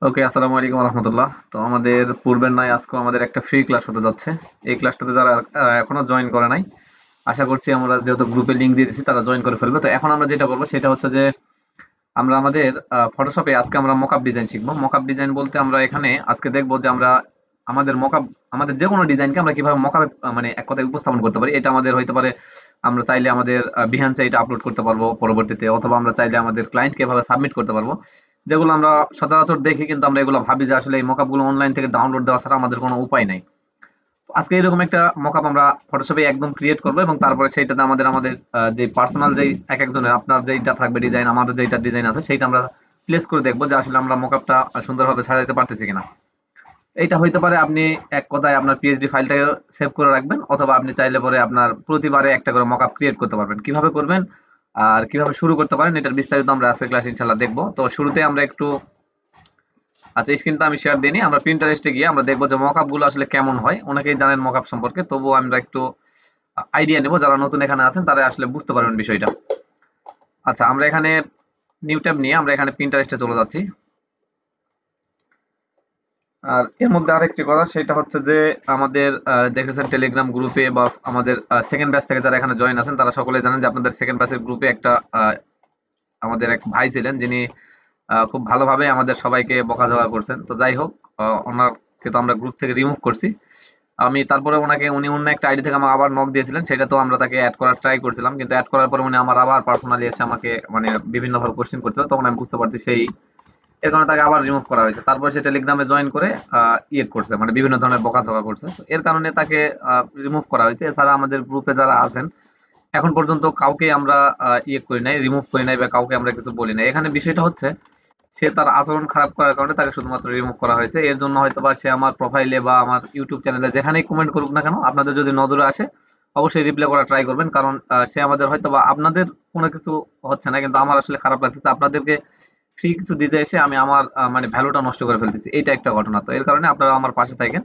ওকে, আসসালামু আলাইকুম রহমতুল্লাহ। তো আমাদের পূর্বের নয়, আজকে আমাদের একটা ফ্রি ক্লাস হতে যাচ্ছে। এই ক্লাসটাতে যারা এখনো জয়েন করে নাই, আশা করছি আমরা যেহেতু গ্রুপে লিংক দিয়ে দিচ্ছি তারা জয়েন করে ফেলবে। তো এখন আমরা যেটা করবো সেটা হচ্ছে যে আমরা আমাদের ফটোশপে আজকে আমরা মকআপ ডিজাইন শিখবো। মকআপ ডিজাইন বলতে আমরা এখানে আজকে দেখবো যে আমরা আমাদের মকআপ, আমাদের যে কোনো ডিজাইনকে আমরা কিভাবে মকআপে মানে এক কথায় উপস্থাপন করতে পারি। এটা আমাদের হইতে পারে আমরা চাইলে আমাদের বিহান্সে এটা আপলোড করতে পারবো পরবর্তীতে, অথবা আমরা চাইলে আমাদের ক্লায়েন্টকে এভাবে সাবমিট করতে পারবো, যেগুলো আমরা সচরাচর দেখি কিন্তু আমরা এগুলো ভাবি যে আসলে এই মকআপ গুলো অনলাইন থেকে ডাউনলোড দেওয়া ছাড়া আমাদের কোনো উপায় নাই। আজকে এরকম একটা মকআপ আমরা ফটোশপে একদম ক্রিয়েট করবো এবং তারপরে সেইটাতে আমাদের আমাদের যে পার্সোনাল যেই এক একজনের আপনার যেইটা থাকবে ডিজাইন, আমাদের যেইটা ডিজাইন আছে সেইটা আমরা প্লেস করে দেখবো যে আসলে আমরা মকআপটা সুন্দরভাবে সাজাতে পারতেছি কিনা। এইটা হইতে পারে আপনি এক কথায় আপনার পিএইচডি ফাইলটাকে সেভ করে রাখবেন, অথবা আপনি চাইলে পরে আপনার প্রতিবারে একটা করে মকআপ ক্রিয়েট করতে পারবেন। কিভাবে করবেন আর কিভাবে শুরু করতে পারেন এটার বিস্তারিত আমরা আজকের ক্লাস ইনশাল্লাহ দেখবো। তো শুরুতে আমরা একটু, আচ্ছা স্ক্রিনটা আমি শেয়ার দিইনি, আমরা প্রিন্টারেস্টে গিয়ে আমরা দেখবো যে মকআপ গুলো আসলে কেমন হয়। অনেকেই জানেন মকআপ সম্পর্কে, তবুও আমরা একটু আইডিয়া নেব, যারা নতুন এখানে আছেন তারা আসলে বুঝতে পারবেন বিষয়টা। আচ্ছা, আমরা এখানে নিউ ট্যাব নিয়ে আমরা এখানে প্রিন্টারেস্টে চলে যাচ্ছি। আর এর মধ্যে আরেকটি কথা সেটা হচ্ছে যে আমাদের দেখেছেন টেলিগ্রাম গ্রুপে বা আমাদের সেকেন্ড ব্যাচ থেকে যারা এখানে জয়েন আছেন তারা সকলে জানেন যে আপনাদের সেকেন্ড ব্যাচের গ্রুপে একটা আমাদের এক ভাই ছিলেন যিনি খুব ভালোভাবে আমাদের সবাইকে বকাঝকা করছেন। তো যাই হোক, ওনাকে তো আমরা গ্রুপ থেকে রিমুভ করছি। আমি তারপরে ওনাকে, উনি অন্য একটা আইডি থেকে আমাকে আবার নক দিয়েছিলেন, সেটা তো আমরা তাকে অ্যাড করার ট্রাই করছিলাম, কিন্তু অ্যাড করার পরে উনি আমার আবার পার্সোনালি এসে আমাকে মানে বিভিন্নভাবে কোশ্চেন করছিল, তখন আমি বুঝতে পারছি সেই এর কারণে তাকে আবার রিমুভ করা হয়েছে। তারপরে সে টেলিগ্রামে জয়েন করে ইয়ে করছে, মানে বিভিন্ন ধরনের বকাঝকা করছে। তো এর কারণে তাকে রিমুভ করা হয়েছে। এছাড়া আমাদের গ্রুপে যারা আছেন এখন পর্যন্ত কাউকে আমরা ইয়ে করি নাই, রিমুভ করি নাই, বা কাউকে আমরা কিছু বলি নাই। এখানে বিষয়টা হচ্ছে সে তার আচরণ খারাপ করার কারণে তাকে শুধুমাত্র রিমুভ করা হয়েছে। এর জন্য হয়তোবা সে আমার প্রোফাইলে বা আমার ইউটিউব চ্যানেলে যেখানেই কমেন্ট করুক না কেন, আপনাদের যদি নজরে আসে অবশ্যই রিপ্লাই করা ট্রাই করবেন, কারণ সে আমাদের হয়তোবা আপনাদের কোনো কিছু হচ্ছে না, কিন্তু আমার আসলে খারাপ লাগতেছে আপনাদেরকে ফ্রি কিছু দিতে এসে আমি আমার মানে ভ্যালুটা নষ্ট করে ফেলতেছি। এইটা একটা ঘটনা। তো এর কারণে আপনারা আমার পাশে থাকেন।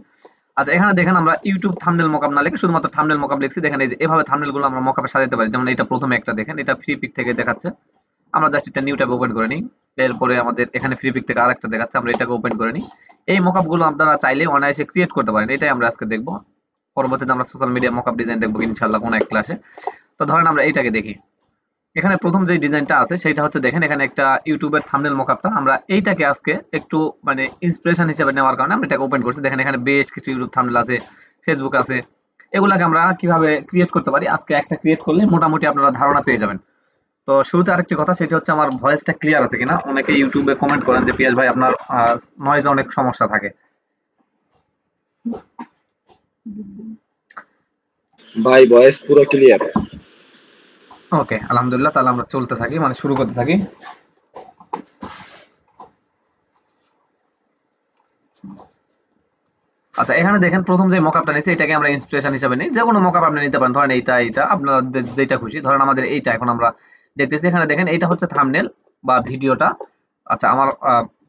আচ্ছা, এখানে দেখেন আমরা ইউটিউব থাম্বনেল মকআপ না লিখে শুধুমাত্র থাম্বনেল মকআপ লিখছি। দেখেন এই যে এভাবে থাম্বনেল গুলো আমরা মকআপে সাজাতে পারি। যেমন এটা প্রথমে একটা দেখেন, এটা ফ্রি পিক থেকে দেখাচ্ছে। আমরা জাস্ট এটা নিউ ট্যাব ওপেন করে নিই। এরপরে আমাদের এখানে ফ্রি পিক থেকে আরেকটা দেখাচ্ছে, আমরা এটাকে ওপেন করে নিই। এই মকআপ গুলো আপনারা চাইলে অনায়াসে ক্রিয়েট করতে পারেন। এটাই আমরা আজকে দেখবো। পরবর্তীতে আমরা সোশ্যাল মিডিয়া মকআপ ডিজাইন দেখবো ইনশাল্লাহ কোনো এক ক্লাসে। তো ধরেন আমরা এইটাকে দেখি। এখানে প্রথম যে ডিজাইনটা আছে সেটা হচ্ছে, দেখেন এখানে একটা ইউটিউবের থাম্বনেল মকআপটা, আমরা এইটাকে আজকে একটু মানে ইন্সপিরেশন হিসেবে নেওয়ার কারণে আমরা এটাকে ওপেন করছি। দেখেন এখানে বেশ কিছু ইউটিউব থাম্বনেল আছে, ফেসবুক আছে। এগুলাকে আমরা কিভাবে ক্রিয়েট করতে পারি আজকে একটা ক্রিয়েট করলে মোটামুটি আপনারা ধারণা পেয়ে যাবেন। তো শুরুতে আরেকটি কথা সেটা হচ্ছে আমার ভয়েসটা ক্লিয়ার আছে কিনা। অনেকে ইউটিউবে কমেন্ট করেন যে পিয়াস ভাই আপনার নয়েজে অনেক সমস্যা থাকে। ভাই ভয়েস পুরো ক্লিয়ার। ওকে, আলহামদুলিল্লাহ, তাহলে আমরা চলতে থাকি, মানে শুরু করতে থাকি। আচ্ছা, এখানে দেখেন প্রথম যে মকআপটা নিয়েছি এটাকে আমরা ইন্সপিরেশন হিসেবে নিই। যে কোনো মকআপ আপনি নিতে পারেন, ধরেন এইটা এইটা আপনাদের যেটা খুশি। ধরেন আমাদের এইটা এখন আমরা দেখতেছি। এখানে দেখেন এইটা হচ্ছে থাম্বনেল বা ভিডিওটা। আচ্ছা, আমার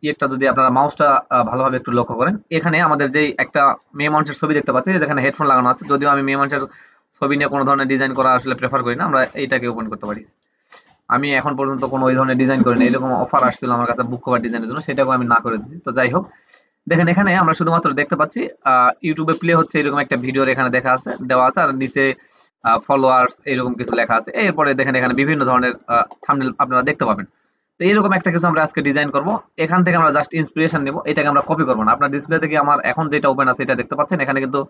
ইয়েটা যদি আপনারা মাউসটা ভালোভাবে একটু লক্ষ্য করেন, এখানে আমাদের যেই একটা মেয়ে মানুষের ছবি দেখতে পাচ্ছি, যেখানে হেডফোন লাগানো আছে। যদিও আমি মেয়ে মানুষের ছবি নিয়ে কোনো ধরনের ডিজাইন করা আসলে প্রেফার করি না, আমরা এইটাকে ওপেন করতে পারি। আমি এখন পর্যন্ত কোনো ওই ধরনের ডিজাইন করিনি। এরকম অফার আসছিল আমার কাছে বুক কভার ডিজাইনের জন্য, সেটাকেও আমি না করে দিচ্ছি। তো যাই হোক, দেখেন এখানে আমরা শুধুমাত্র দেখতে পাচ্ছি ইউটিউবে প্লে হচ্ছে এরকম একটা ভিডিওর এখানে দেখা আছে, দেওয়া আছে, আর নিচে ফলোয়ার্স এরকম কিছু লেখা আছে। এরপরে দেখেন এখানে বিভিন্ন ধরনের থাম্বনেল আপনারা দেখতে পাবেন। তো এরকম একটা কিছু আমরা আজকে ডিজাইন করব। এখান থেকে আমরা জাস্ট ইন্সপিরেশন নেব, এটাকে আমরা কপি করবো না। আপনার ডিসপ্লে থেকে আমার এখন যেটা ওপেন আছে এটা দেখতে পাচ্ছেন। এখানে কিন্তু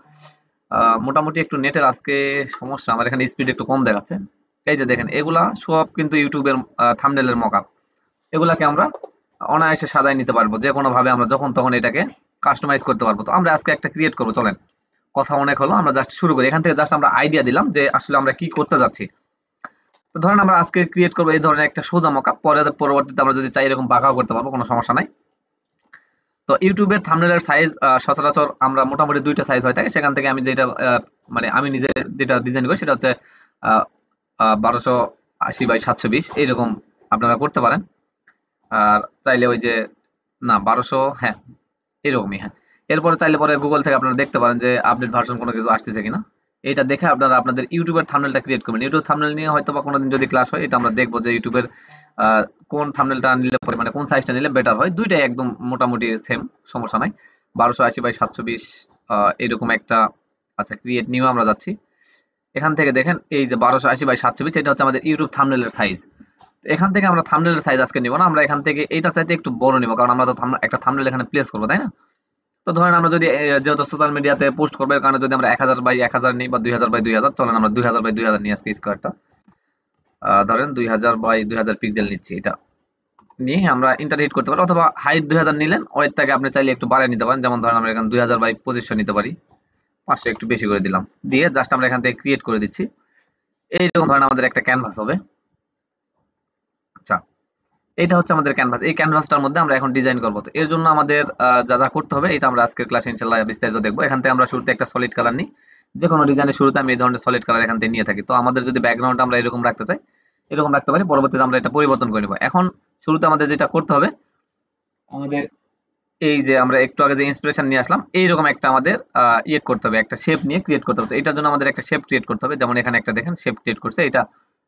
মোটামুটি একটু নেটের আজকে সমস্যা, আমার এখানে স্পিড একটু কম দেখাচ্ছে। এই যে দেখেন এগুলা সব কিন্তু ইউটিউবের থাম্বনেলের মকআপ। এগুলাকে আমরা অনায়াসে সাজায় নিতে পারবো, যে কোনো ভাবে আমরা যখন তখন এটাকে কাস্টমাইজ করতে পারবো। তো আমরা আজকে একটা ক্রিয়েট করবো, চলেন। কথা অনেক হলো, আমরা জাস্ট শুরু করি। এখান থেকে জাস্ট আমরা আইডিয়া দিলাম যে আসলে আমরা কি করতে যাচ্ছি। তো ধরেন আমরা আজকে ক্রিয়েট করবো এই ধরনের একটা সোজা মকআপ, পরবর্তীতে আমরা যদি চাই এরকম বাঁকাও করতে পারবো, কোনো সমস্যা নাই। তো ইউটিউবের থাম্বনেলের সাইজ সচরাচর আমরা মোটামুটি দুইটা সাইজ হয়ে থাকে। সেখান থেকে আমি যেটা মানে আমি নিজে যেটা ডিজাইন করি সেটা হচ্ছে 1280 বাই 720 এইরকম আপনারা করতে পারেন। আর চাইলে ওই যে, না 1200, হ্যাঁ এরকমই, হ্যাঁ। এরপরে চাইলে পরে গুগল থেকে আপনারা দেখতে পারেন যে আপডেট ভার্সন কোনো কিছু আসতেছে কিনা। এটা দেখে আপনারা আপনাদের ইউটিউবের থাম্বনেলটা ক্রিয়েট করবেন। ইউটিউব থাম্বনেল নিয়ে হয়তো বা কোনোদিন যদি ক্লাস হয়, এটা আমরা দেখবো যে ইউটিউবের কোন থাম্বনেলটা নিলে পরে, মানে কোন সাইজটা নিলে বেটার হয়। দুইটাই একদম মোটামুটি সেম, সমস্যা নাই। 1280 বাই 720 এরকম একটা। আচ্ছা, ক্রিয়েট নিউ আমরা যাচ্ছি। এখান থেকে দেখেন এই যে 1280 বাই 720, এটা হচ্ছে আমাদের ইউটিউব থাম্বনেলের সাইজ। এখান থেকে আমরা থাম্বনেলের সাইজ আজকে নিব না, আমরা এখান থেকে এইটা চাইতে একটু বড় নিব, কারণ আমরা তো একটা থাম্বনেল এখানে প্লেস করবো, তাই না? তো ধরেন আমরা যদি যেহেতু সোশ্যাল মিডিয়াতে পোস্ট করবো, এর কারণে যদি আমরা 1000 বাই 1000 নিই বা 2000 বাই 2000, চলেন আমরা 2000 বাই 2000 নিই আজকে স্কোয়ারটা। ধরেন 2000 বাই 2000 পিক্সেল নিচ্ছি। এটা নিয়ে আমরা ইন্টার হিট করতে পারি, অথবা হাইট 2000 নিলেন, ওয়েটটাকে আপনি চাইলে একটু বাড়িয়ে নিতে পারেন। যেমন ধরেন আমরা এখানে 2000 বাই 2500 নিতে পারি, 500 একটু বেশি করে দিলাম, দিয়ে জাস্ট আমরা এখান থেকে ক্রিয়েট করে দিচ্ছি। এইরকম ধরেন আমাদের একটা ক্যানভাস হবে। আচ্ছা, এটা হচ্ছে আমাদের ক্যানভাস। এই ক্যানভাসটার মধ্যে আমরা এখন ডিজাইন করবো। তো এর জন্য আমাদের যা যা করতে হবে, এটা আমরা আজকের ক্লাসে ইনশাআল্লাহ বিস্তারিত দেখবো। এখান থেকে আমরা শুরুতে একটা সলিড কালার নিই। যে কোনো ডিজাইনের শুরুতে আমি এই ধরনের সলিড কালার এখান থেকে নিয়ে থাকি। তো আমাদের যদি ব্যাকগ্রাউন্ড আমরা এরকম রাখতে চাই, এরকম রাখতে পারি, পরবর্তীতে আমরা এটা পরিবর্তন করে নিব। এখন শুরুতে আমাদের যেটা করতে হবে, আমাদের এই যে আমরা একটু আগে যে ইন্সপিরেশন নিয়ে আসলাম, এইরকম একটা আমাদের ইয়ে করতে হবে, একটা শেপ নিয়ে ক্রিয়েট করতে হবে। তো এটার জন্য আমাদের একটা শেপ ক্রিয়েট করতে হবে। যেমন এখানে একটা দেখেন শেপ ক্রিয়েট করছে, এটা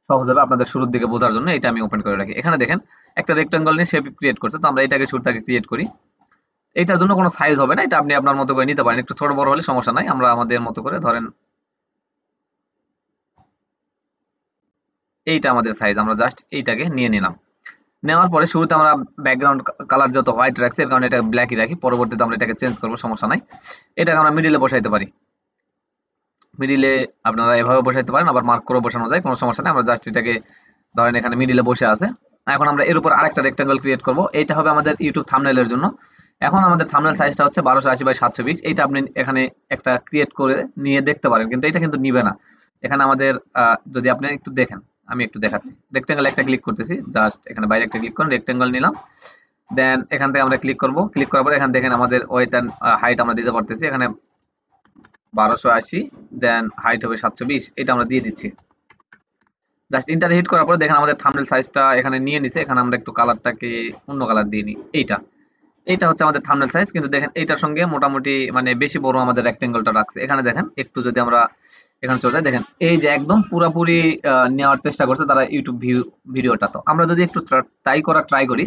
সহজ হবে আপনাদের শুরুর দিকে বোঝার জন্য। এটা আমি ওপেন করে রাখি। এখানে দেখেন একটা রেক্টাঙ্গল নিয়ে শেপ ক্রিয়েট করছে। তো আমরা এটাকে শুরু থেকে ক্রিয়েট করি। এটার জন্য কোনো সাইজ হবে না, এটা আপনি আপনার মতো করে নিতে পারেন। একটু ছোট বড় হলে সমস্যা নাই, আমরা আমাদের মতো করে ধরেন এইটা আমাদের সাইজ, আমরা জাস্ট এইটাকে নিয়ে নিলাম। নেওয়ার পরে শুরুতে আমরা ব্যাকগ্রাউন্ড কালার যত হোয়াইট রাখছি, এর কারণে এটা ব্ল্যাকই রাখি। পরবর্তীতে আমরা এটাকে চেঞ্জ করবো, সমস্যা নাই। এটাকে আমরা মিডিলে বসাইতে পারি। মিডিলে আপনারা এভাবে বসাইতে পারেন, আবার মার্ক করে বসানো যায়, কোনো সমস্যা নেই। আমরা জাস্ট এটাকে ধরেন এখানে মিডিলে বসে আছে। এখন আমরা এর উপর আরেকটা রেক্টাঙ্গল ক্রিয়েট করব। এইটা হবে আমাদের ইউটিউব থাম্বনেলের জন্য। এখন আমাদের থাম্বনেল সাইজটা হচ্ছে 1280 বাই 720। এইটা আপনি এখানে একটা ক্রিয়েট করে নিয়ে দেখতে পারেন, কিন্তু এটা কিন্তু নিবে না। এখানে আমাদের যদি আপনি একটু দেখেন, আমি একটু দেখাচ্ছি। রেক্টাঙ্গল একটা ক্লিক করতেছি, জাস্ট এখানে বাইরে একটা ক্লিক করেন, রেক্টাঙ্গল নিলাম। দেন এখান থেকে আমরা ক্লিক করব। ক্লিক করার পরে এখানে দেখেন আমাদের ওয়েট এন্ড হাইট আমরা দিতে পারতেছি। এখানে 1280, দেন হাইট হবে 720, এটা আমরা দিয়ে দিচ্ছি। জাস্ট ইন্টার হিট করার পরে দেখেন আমাদের থাম্বনেল সাইজটা এখানে নিয়ে নিছে। এখানে আমরা একটু কালারটাকে অন্য কালার দিয়ে নিই। এইটা হচ্ছে আমাদের থাম্বনেল সাইজ, কিন্তু দেখেন এইটার সঙ্গে মোটামুটি মানে বেশি বড় আমাদের রেক্টেঙ্গলটা রাখছে। এখানে দেখেন একটু যদি আমরা এখানে চলে যাই, দেখেন এই যে একদম পুরাপুরি নেওয়ার চেষ্টা করছে তারা ইউটিউব ভিডিওটা। তো আমরা যদি একটু ট্রাই করি,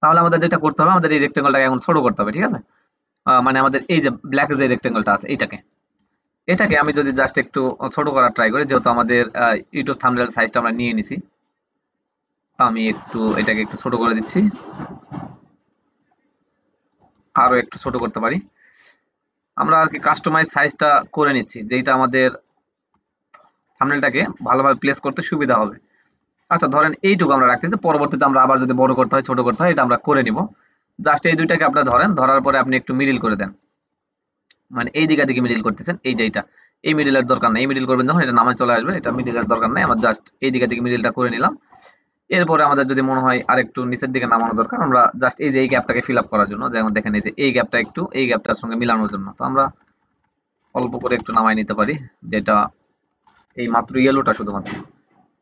তাহলে আমাদের যেটা করতে হবে, আমাদের এই রেক্টেঙ্গলটাকে এখন ছোট করতে হবে, ঠিক আছে? মানে আমাদের এই যে ব্ল্যাক যে রেক্টেঙ্গলটা আছে, এটাকে আমি যদি জাস্ট একটু ছোট করার ট্রাই করি, যেহেতু আমাদের ইউটিউব থাম্বনেল সাইজটা আমরা নিয়ে নিছি, আমি একটু এটাকে একটু ছোট করে দিচ্ছি। আরো একটু ছোট করতে পারি। আমরা আর কি কাস্টমাইজ সাইজটা করে নিচ্ছি, যেটা আমাদের থাম্বনেলটাকে ভালোভাবে প্লেস করতে সুবিধা হবে। আচ্ছা, ধরেন এইটুকু আমরা রাখতেছি। পরবর্তীতে আমরা আবার যদি বড় করতে হয়, ছোট করতে হয়, এটা আমরা করে নিব। জাস্ট এই দুইটাকে আপনারা ধরেন, ধরার পরে আপনি একটু মিডিল করে দেন। মানে এই দিকে মিডিল করতেছেন, এই যে এই মিডিলের দরকার নাই। এই মিডিল করবেন যখন, এটা নামে চলে আসবে, এটা মিডিলের দরকার নাই। আমরা জাস্ট এই দিকে মিডিলটা করে নিলাম। এরপরে আমাদের যদি মনে হয় আরেকটু নিচের দিকে নামানো দরকার, আমরা জাস্ট এই যে এই গ্যাপটাকে ফিল আপ করার জন্য, যেমন দেখেন এই যে এই গ্যাপটা একটু এই গ্যাপটার সঙ্গে মিলানোর জন্য, তো আমরা অল্প করে একটু নামাই নিতে পারি, যেটা এই মাত্র ইয়েলোটা শুধুমাত্র।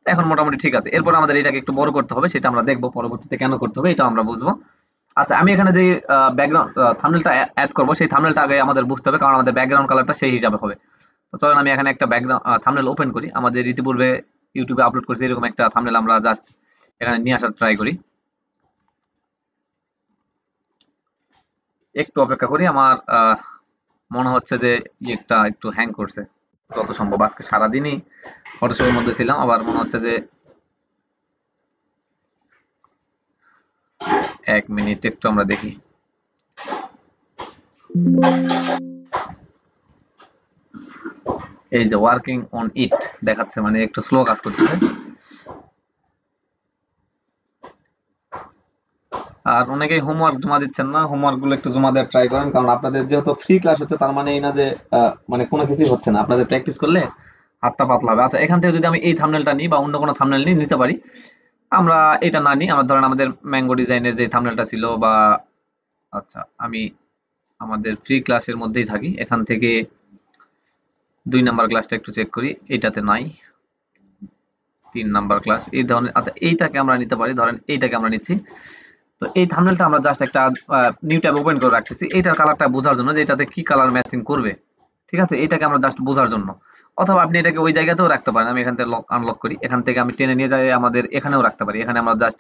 এখন মোটামুটি ঠিক আছে। এরপর আমাদের এটাকে একটু বড় করতে হবে, সেটা আমরা দেখবো পরবর্তীতে কেন করতে হবে, এটা আমরা বুঝবো। আচ্ছা, আমি এখানে যে ব্যাকগ্রাউন্ড থাম্বনেলটা অ্যাড করবো, সেই থাম্বনেলটা আগে আমাদের বুঝতে হবে, কারণ আমাদের ব্যাকগ্রাউন্ড কালারটা সেই হিসাবে হবে। তো চলেন আমি এখানে একটা ব্যাকগ্রাউন্ড থাম্বনেল ওপেন করি। আমাদের ইতিপূর্বে ইউটিউবে আপলোড করেছি এরকম একটা থাম্বনেল, আমরা জাস্ট এখানে নিয়ে আসার ট্রাই করি। একটু অপেক্ষা করি। আমার মনে হচ্ছে যে একটা একটু হ্যাং করছে, যত সম্ভব। আজকে সারাদিনই ফটোশপের মধ্যে ছিলাম, আবার মনে হচ্ছে যে 1 মিনিট একটু আমরা দেখি। এই যে ওয়ার্কিং অন ইট দেখাচ্ছে, মানে একটু স্লো কাজ করতেছে। আর অনেকেই হোমওয়ার্ক জমা দিচ্ছেন না, হোমওয়ার্ক গুলো একটু জমা দেওয়ার ট্রাই করেন, কারণ আপনাদের যেহেতু ফ্রি ক্লাস হচ্ছে, তার মানে এই না যে মানে কোনো কিছুই হচ্ছে না। আপনাদের প্র্যাকটিস করলে হাতটা পাতলা হবে। আচ্ছা, এখান থেকে যদি আমি এই থাম্বনেলটা নিই বা অন্য কোনো থাম্বনেল নিতে পারি। আমরা এটা না নিই, আমরা ধরেন আমাদের ম্যাঙ্গো ডিজাইনের যে থাম্বনেলটা ছিল, বা আচ্ছা আমি আমাদের ফ্রি ক্লাসের মধ্যেই থাকি। এখান থেকে 2 নাম্বার ক্লাসটা একটু চেক করি, এটাতে নাই। 3 নাম্বার ক্লাস এই ধরনের। আচ্ছা, এইটাকে আমরা নিতে পারি, ধরেন এইটাকে আমরা নিচ্ছি। তো এই থাম্বনেলটা আমরা জাস্ট একটা নিউ ট্যাব ওপেন করে রাখতেছি, এইটার কালারটা বোঝার জন্য যে এটাতে কি কালার ম্যাচিং করবে, ঠিক আছে? এটাকে আমরা জাস্ট বোঝার জন্য। অথবা আপনি এটাকে ওই জায়গাতেও রাখতে পারেন। আমি এখান থেকে লক আনলক করি, এখান থেকে আমি টেনে নিয়ে যাই আমাদের এখানেও রাখতে পারি। এখানে আমরা জাস্ট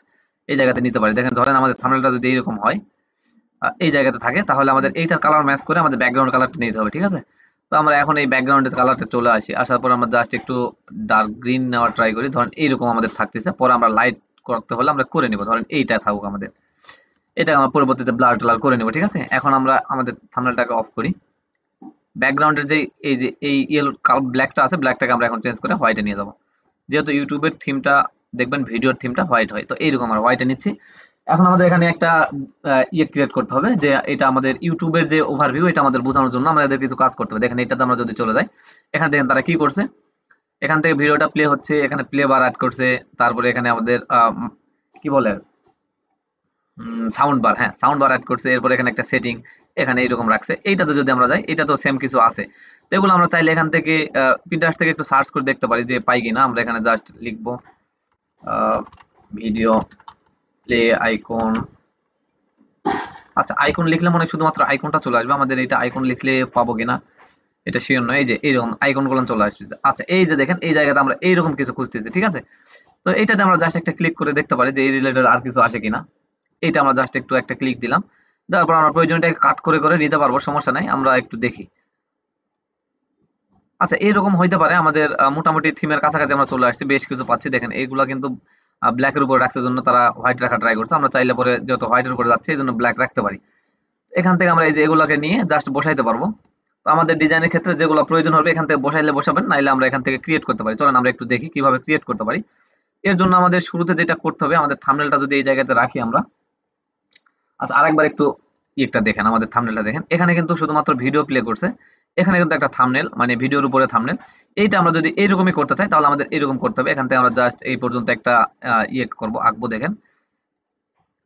এই জায়গাতে নিতে পারি। দেখেন ধরেন আমাদের থাম্বনেলটা যদি এইরকম হয়, এই জায়গাতে থাকে, তাহলে আমাদের এইটার কালার ম্যাচ করে আমাদের ব্যাকগ্রাউন্ড কালারটা নিতে হবে, ঠিক আছে? তো আমরা এখন এই ব্যাকগ্রাউন্ডের কালারটা চলে আসি, আসার পর আমরা জাস্ট একটু ডার্ক গ্রিন নেওয়ার ট্রাই করি। ধরেন এইরকম আমাদের থাকতেছে, পরে আমরা লাইট করতে হলে আমরা করে নিব। ধরেন এইটা থাকুক আমাদের, এটা আমরা পরবর্তীতে ব্লার টালার করে নিব, ঠিক আছে? এখন আমরা আমাদের থাম্বনেলটাকে অফ করি। ব্যাকগ্রাউন্ডের যে এই যে এই ইয়েলো ব্ল্যাকটা আছে, ব্ল্যাকটাকে আমরা এখন চেঞ্জ করে হোয়াইটে নিয়ে যাবো। যেহেতু ইউটিউবের থিমটা দেখবেন ভিডিওর থিমটা হোয়াইট হয়, তো এইরকম আমরা হোয়াইটে নিচ্ছি। এখন আমাদের এখানে একটা ইয়ে ক্রিয়েট করতে হবে যে এটা আমাদের ইউটিউবের যে ওভারভিউ, এটা আমাদের বোঝানোর জন্য আমাদের কিছু কাজ করতে হবে। দেখেন এটাতে আমরা যদি চলে যাই, এখানে দেখেন তারা কি করছে, এখান থেকে ভিডিওটা প্লে হচ্ছে, এখানে প্লে বার অ্যাড করছে, তারপরে এখানে আমাদের কি বলে সাউন্ড বার, হ্যাঁ সাউন্ড বার অ্যাড করছে, এরপর এখানে একটা সেটিং এখানে এইরকম রাখছে। এইটাতে যদি আমরা যাই, এটা তো সেম কিছু আছে। তো এগুলো আমরা চাইলে এখান থেকে পিন্টারেস্ট থেকে একটু সার্চ করে দেখতে পারি যে পাই কিনা। আমরা এখানে জাস্ট লিখবো ভিডিও প্লে আইকন। আচ্ছা, আইকন লিখলে মনে হয় শুধুমাত্র আইকনটা চলে আসবে, আমাদের এটা আইকন লিখলে পাবো কিনা এটা শিওর নয়। এই যে এইরকম আইকন গুলো চলে আসছে। আচ্ছা, এই যে দেখেন এই জায়গাতে আমরা এইরকম কিছু খুঁজতেছি, ঠিক আছে? তো এইটাতে আমরা জাস্ট একটা ক্লিক করে দেখতে পারি যে এই রিলেটেড আর কিছু আসে কিনা। এইটা আমরা জাস্ট একটু একটা ক্লিক দিলাম, দেওয়ার পর আমরা প্রয়োজনটাকে কাট করে করে নিতে পারবো, সমস্যা নাই। আমরা একটু দেখি। আচ্ছা, এরকম হইতে পারে আমাদের মোটামুটি থিমের কাছাকাছি আমরা চলে আসছি, বেশ কিছু পাচ্ছি। দেখেন এইগুলা কিন্তু ব্ল্যাকের উপর রাখছে জন্য তারা হোয়াইট রাখা ট্রাই করছে। আমরা চাইলে পরে যেহেতু হোয়াইটের উপরে যাচ্ছে এই জন্য ব্ল্যাক রাখতে পারি। এখান থেকে আমরা এই যে এগুলাকে নিয়ে জাস্ট বসাইতে পারবো। তো আমাদের ডিজাইনের ক্ষেত্রে যেগুলো প্রয়োজন হবে এখান থেকে বসাইলে বসাবেন, নাইলে আমরা এখান থেকে ক্রিয়েট করতে পারি। চলেন আমরা একটু দেখি কিভাবে ক্রিয়েট করতে পারি। এর জন্য আমাদের শুরুতে যেটা করতে হবে, আমাদের থাম্বনেলটা যদি এই জায়গাতে রাখি আমরা। আচ্ছা, আরেকবার একটু ইয়েটা দেখেন, আমাদের থাম্বনেলটা দেখেন, এখানে কিন্তু শুধুমাত্র ভিডিও প্লে করছে। এখানে কিন্তু একটা থাম্বনেল, মানে ভিডিওর উপরে থাম্বনেল। এইটা আমরা যদি এইরকমই করতে চাই তাহলে আমাদের এরকম করতে হবে। এখান থেকে আমরা জাস্ট এই পর্যন্ত একটা ইয়ে করবো, আঁকবো। দেখেন,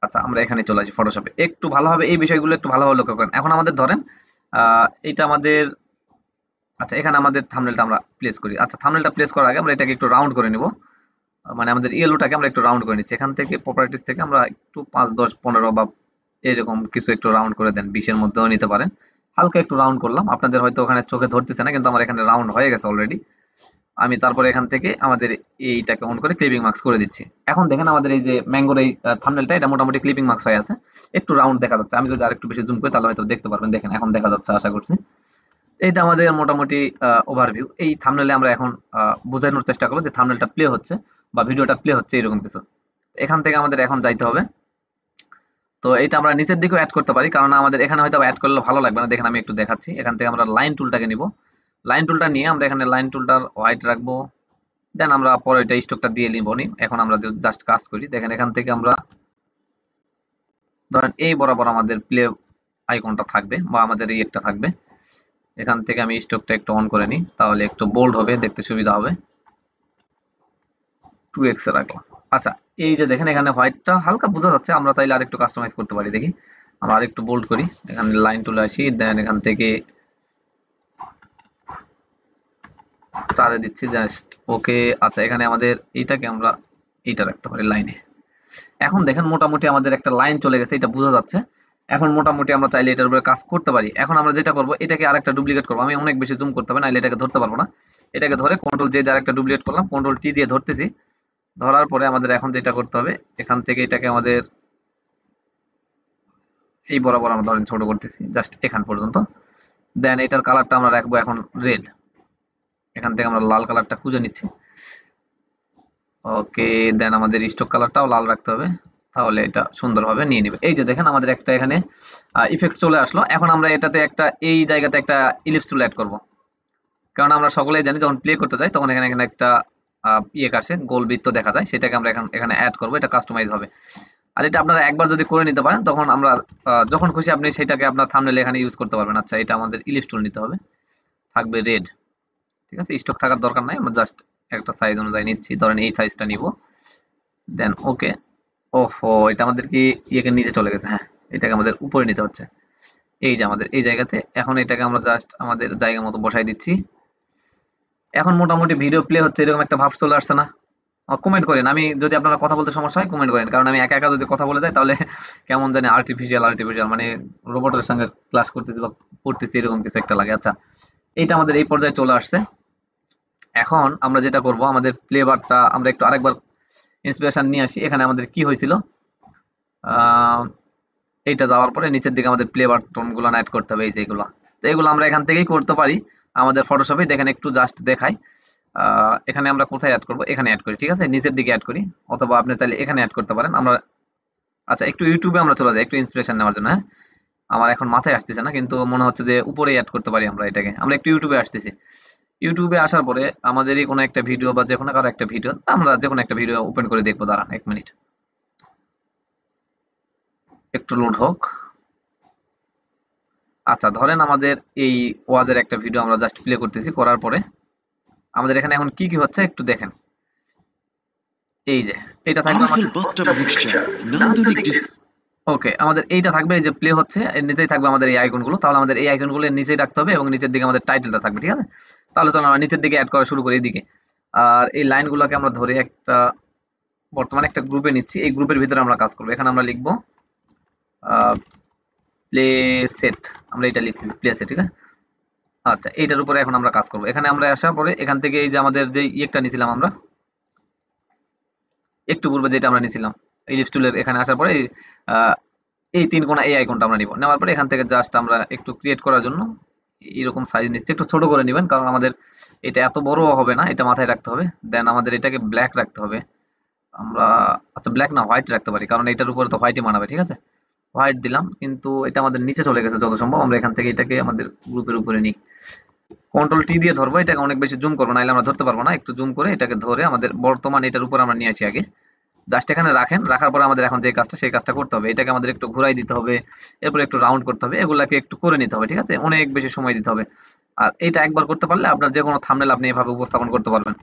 আচ্ছা আমরা এখানে চলে আসি ফটোশপে, একটু ভালোভাবে এই বিষয়গুলো একটু ভালোভাবে লক্ষ্য করেন। এখন আমাদের ধরেন এটা আমাদের, আচ্ছা এখানে আমাদের থাম্বনেলটা আমরা প্লেস করি। আচ্ছা, থাম্বনেলটা প্লেস করার আগে আমরা এটাকে একটু রাউন্ড করে নিব, মানে আমাদের ইয়েলোটাকে আমরা একটু রাউন্ড করে নিচ্ছি। এখান থেকে প্রপার্টিস থেকে আমরা একটু 5, 10, 15 বা এরকম কিছু একটু রাউন্ড করে দেন, 20-এর মধ্যেও নিতে পারেন। হালকা একটু রাউন্ড করলাম, আপনাদের হয়তো ওখানে চোখে ধরতেছে না, কিন্তু আমার এখানে রাউন্ড হয়ে গেছে অলরেডি। আমি তারপরে এখান থেকে আমাদের এইটাকে অন করে ক্লিপিং মার্কস করে দিচ্ছি। এখন দেখেন আমাদের এই যে ম্যাঙ্গোর এই থাম্বনেলটা, এটা মোটামুটি ক্লিপিং মার্কস হয়ে আছে, একটু রাউন্ড দেখা যাচ্ছে। আমি যদি আরেকটু বেশি জুম করি তাহলে হয়তো দেখতে পারবেন। দেখেন এখন দেখা যাচ্ছে আশা করছি। এইটা আমাদের মোটামুটি ওভারভিউ। এই থাম্বনেলে আমরা এখন বোঝানোর চেষ্টা করবো যে থাম্বনেলটা প্লে হচ্ছে বা ভিডিওটা প্লে হচ্ছে, এরকম কিছু। এখান থেকে আমাদের এখন যাইতে হবে। তো এটা আমরা নিচের দিকেও অ্যাড করতে পারি, কারণ আমাদের এখানে হয়তো অ্যাড করলে ভালো লাগবে না। দেখেন আমি একটু দেখাচ্ছি। এখান থেকে আমরা লাইন টুলটাকে নিব, লাইন টুলটা নিয়ে আমরা এখানে লাইন টুলটার হোয়াইট রাখবো। দেন আমরা পরে এটা স্টকটা দিয়ে নিব নি। এখন আমরা জাস্ট কাজ করি। দেখেন এখান থেকে আমরা ধরেন এই বরাবর আমাদের প্লে আইকনটা থাকবে বা আমাদের এই একটা থাকবে। এখান থেকে আমি স্টকটা একটু অন করে নিই, তাহলে একটু বোল্ড হবে, দেখতে সুবিধা হবে। 2x এ রাখলাম। আচ্ছা, এই যে দেখেন এখানে হোয়াইটটা হালকা বোঝা যাচ্ছে, আমরা চাইলে আরেকটু কাস্টমাইজ করতে পারি। দেখি আমরা আরেকটু বোল্ড করি, এখানে লাইন টুলে আসি, দেন এখান থেকে 4 এ দিচ্ছি জাস্ট ওকে। আচ্ছা, এখানে আমাদের এইটাকে আমরা এইটা রাখতে পারি লাইনে। এখন দেখেন মোটামুটি আমাদের একটা লাইন চলে গেছে, এটা বোঝা যাচ্ছে। এখন মোটামুটি আমরা চাইলে এটার উপরে কাজ করতে পারি। এখন আমরা যেটা করব, এটাকে আরেকটা ডুপ্লিকেট করবো। আমি অনেক বেশি জুম করতে হবে, নাহলে এটাকে ধরতে পারবো না। এটাকে ধরে কন্ট্রোল জে দিয়ে আরেকটা ডুপ্লিকেট করলাম, কন্ট্রোল টি দিয়ে ধরতেছি। ধরার পরে আমাদের এখন যেটা করতে হবে, এখান থেকে এটাকে আমাদের এই বরাবর আমরা ধরেন ছোট করতেছি জাস্ট এখান পর্যন্ত। দেন এটার কালারটা আমরা রাখবো এখন রেড। এখান থেকে আমরা লাল কালারটা খুঁজে নিচ্ছি। ওকে, দেন আমাদের স্টক কালারটাও লাল রাখতে হবে, তাহলে এটা সুন্দরভাবে নিয়ে নিবে। এই যে দেখেন আমাদের একটা এখানে ইফেক্ট চলে আসলো। এখন আমরা এটাতে একটা এই জায়গাতে একটা ইলিপস টুল অ্যাড করব, কারণ আমরা সকলেই জানি যখন প্লে করতে যাই তখন এখানে এখানে একটা ইয়ে আসে, গোল বৃত্ত দেখা যায়, সেটাকে আমরা এখানে অ্যাড করব। এটা কাস্টমাইজ হবে। আর এটা আপনারা একবার যদি করে নিতে পারেন তখন আমরা যখন খুশি আপনি সেটাকে আপনার থাম্বনেলে এখানে ইউজ করতে পারবেন। আচ্ছা, এটা আমাদের ইলিপস টুল নিতে হবে, থাকবে রেড। ঠিক আছে, স্টক থাকার দরকার নাই, আমরা জাস্ট একটা সাইজ অনুযায়ী নিচ্ছি। ধরেন এই সাইজটা নিব, দেন ওকে। ওহো, এটা আমাদের কি ইয়েকে নিচে চলে গেছে। হ্যাঁ, এটাকে আমাদের উপরে নিতে হচ্ছে, এই যে আমাদের এই জায়গাতে। এখন এটাকে আমরা জাস্ট আমাদের জায়গা মতো বসাই দিচ্ছি। এখন মোটামুটি ভিডিও প্লে হচ্ছে, এরকম একটা ভাব চলে আসছে না? কমেন্ট করেন, আমি যদি আপনারা কথা বলতে সমস্যা হয় কমেন্ট করেন, কারণ আমি একা একা যদি কথা বলে যাই তাহলে কেমন জানি আর্টিফিশিয়াল আর্টিফিশিয়াল, মানে রোবটের সঙ্গে ক্লাস করতেছি বা পড়তেছি এরকম কিছু একটা লাগে। আচ্ছা, এইটা আমাদের এই পর্যায়ে চলে আসছে। এখন আমরা যেটা করব, আমাদের প্লে বারটা আমরা একটু আরেকবার ইন্সপিরেশন নিয়ে আসি। এখানে আমাদের কি হয়েছিল, এইটা যাওয়ার পরে নিচের দিকে আমাদের প্লে বাটন গুলো অ্যাড করতে হবে, এই যেগুলো। তো এগুলো আমরা এখান থেকেই করতে পারি আমাদের ফটোশপে। দেখেন একটু জাস্ট দেখাই, এখানে আমরা কোথায় অ্যাড করব, এখানে অ্যাড করি, ঠিক আছে, নিচের দিকে অ্যাড করি, অথবা আপনি চাইলে এখানে অ্যাড করতে পারেন। আমরা আচ্ছা একটু ইউটিউবে আমরা চলে যাই একটু ইন্সপিরেশন নেওয়ার জন্য, হ্যাঁ। আমার এখন মাথায় আসতেছে না, কিন্তু মনে হচ্ছে যে উপরেই অ্যাড করতে পারি আমরা এটাকে। আমরা একটু ইউটিউবে আসতেছি। ইউটিউবে আসার পরে আমাদেরই কোনো একটা ভিডিও বা যে কোনো কারো একটা ভিডিও, আমরা যে কোনো একটা ভিডিও ওপেন করে দেখবো, দাঁড়ান 1 মিনিট, একটু লোড হোক। আচ্ছা ধরেন আমাদের এই ওয়াজের একটা ভিডিও আমরা জাস্ট প্লে করতেছি, করার পরে আমাদের এখানে এখন কি কি হচ্ছে একটু দেখেন। এই যে এটা থাকবে Powerful bathtub mixture, নান্দনিক ওকে, আমাদের এইটা থাকবে, এই যে প্লে হচ্ছে, এর নিচেই থাকবে আমাদের এই আইকনগুলো। তাহলে আমাদের এই আইকনগুলো এর নিচেই রাখতে হবে এবং নিচের দিকে আমাদের টাইটেলটা থাকবে, ঠিক আছে। তাহলে চলো আমরা নিচের দিকে অ্যাড করা শুরু করি এইদিকে। আর এই লাইনগুলোকে আমরা ধরে একটা বর্তমানে একটা গ্রুপে নিচ্ছি, এই গ্রুপের ভিতরে আমরা কাজ করবো। এখানে আমরা লিখবো প্লে সেট, আমরা এটা লিখতেছি প্লে সেট, ঠিক আছে। আচ্ছা এইটার উপরে এখন আমরা কাজ করবো। এখানে আমরা আসার পরে এখান থেকে এই যে আমাদের যে ইয়েটা নিছিলাম আমরা একটু পূর্বে, যেটা আমরা নিছিলাম ইলিপস টুলের, এখানে আসার পরে এই 3 কোণা এই আইকনটা আমরা নিব। নেওয়ার পরে এখান থেকে জাস্ট আমরা একটু ক্রিয়েট করার জন্য এরকম সাইজ নিচ্ছি, একটু ছোট করে নেবেন, কারণ আমাদের এটা এত বড় হবে না, এটা মাথায় রাখতে হবে। দেন আমাদের এটাকে ব্ল্যাক রাখতে হবে আমরা, আচ্ছা ব্ল্যাক না হোয়াইট রাখতে পারি, কারণ এটার উপরে তো হোয়াইটই মানাবে, ঠিক আছে। হোয়াইট দিলাম, কিন্তু এটা আমাদের নিচে চলে গেছে যত সম্ভব। আমরা এখান থেকে এটাকে আমাদের গ্রুপের উপরে নিই, কন্ট্রোল টি দিয়ে ধরবো, এটাকে অনেক বেশি জুম করবো, নাহলে আমরা ধরতে পারবো না। একটু জুম করে এটাকে ধরে আমাদের বর্তমান এটার উপর আমরা নিয়ে আসি আগে, জাস্ট এখানে রাখেন। রাখার পরে আমাদের এখন যে কাজটা, সেই কাজটা করতে হবে। এটাকে আমাদের একটু ঘুরাই দিতে হবে, এরপরে একটু রাউন্ড করতে হবে, এগুলাকে একটু করে নিতে হবে, ঠিক আছে। অনেক বেশি সময় দিতে হবে। আর এটা একবার করতে পারলে আপনার যে কোনো থাম্বনেল আপনি এভাবে উপস্থাপন করতে পারবেন।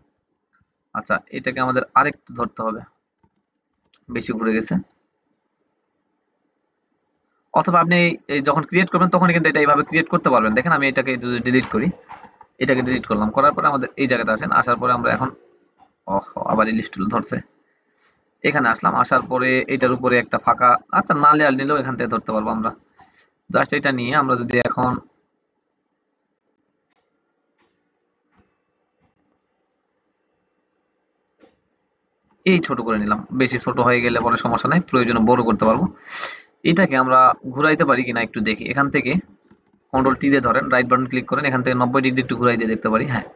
আচ্ছা এটাকে আমাদের আরেকটু ধরতে হবে, বেশি ঘুরে গেছে। অথবা আপনি এই যখন ক্রিয়েট করবেন তখন কিন্তু এটা এইভাবে ক্রিয়েট করতে পারবেন। দেখেন আমি এটাকে যদি ডিলিট করি, এটাকে ডিলিট করলাম, করার পরে আমাদের এই জায়গাতে আসেন। আসার পরে আমরা এখন আবার লিস্ট ধরছে, এখানে আসলাম। আসার পরে এটার উপরে একটা ফাঁকা, আচ্ছা না লেয়ার নিলেও এখান থেকে ধরতে পারবো আমরা। জাস্ট এটা নিয়ে আমরা যদি এখন এই ছোট করে নিলাম, বেশি ছোট হয়ে গেলে পরে সমস্যা নাই, প্রয়োজনে বড় করতে পারবো। এটাকে আমরা ঘুরাইতে পারি কিনা একটু দেখি। এখান থেকে কন্ট্রোল টি দিয়ে ধরেন, রাইট বাটন ক্লিক করেন, এখান থেকে 90 ডিগ্রি একটু ঘুরাই দিয়ে দেখতে পারি। হ্যাঁ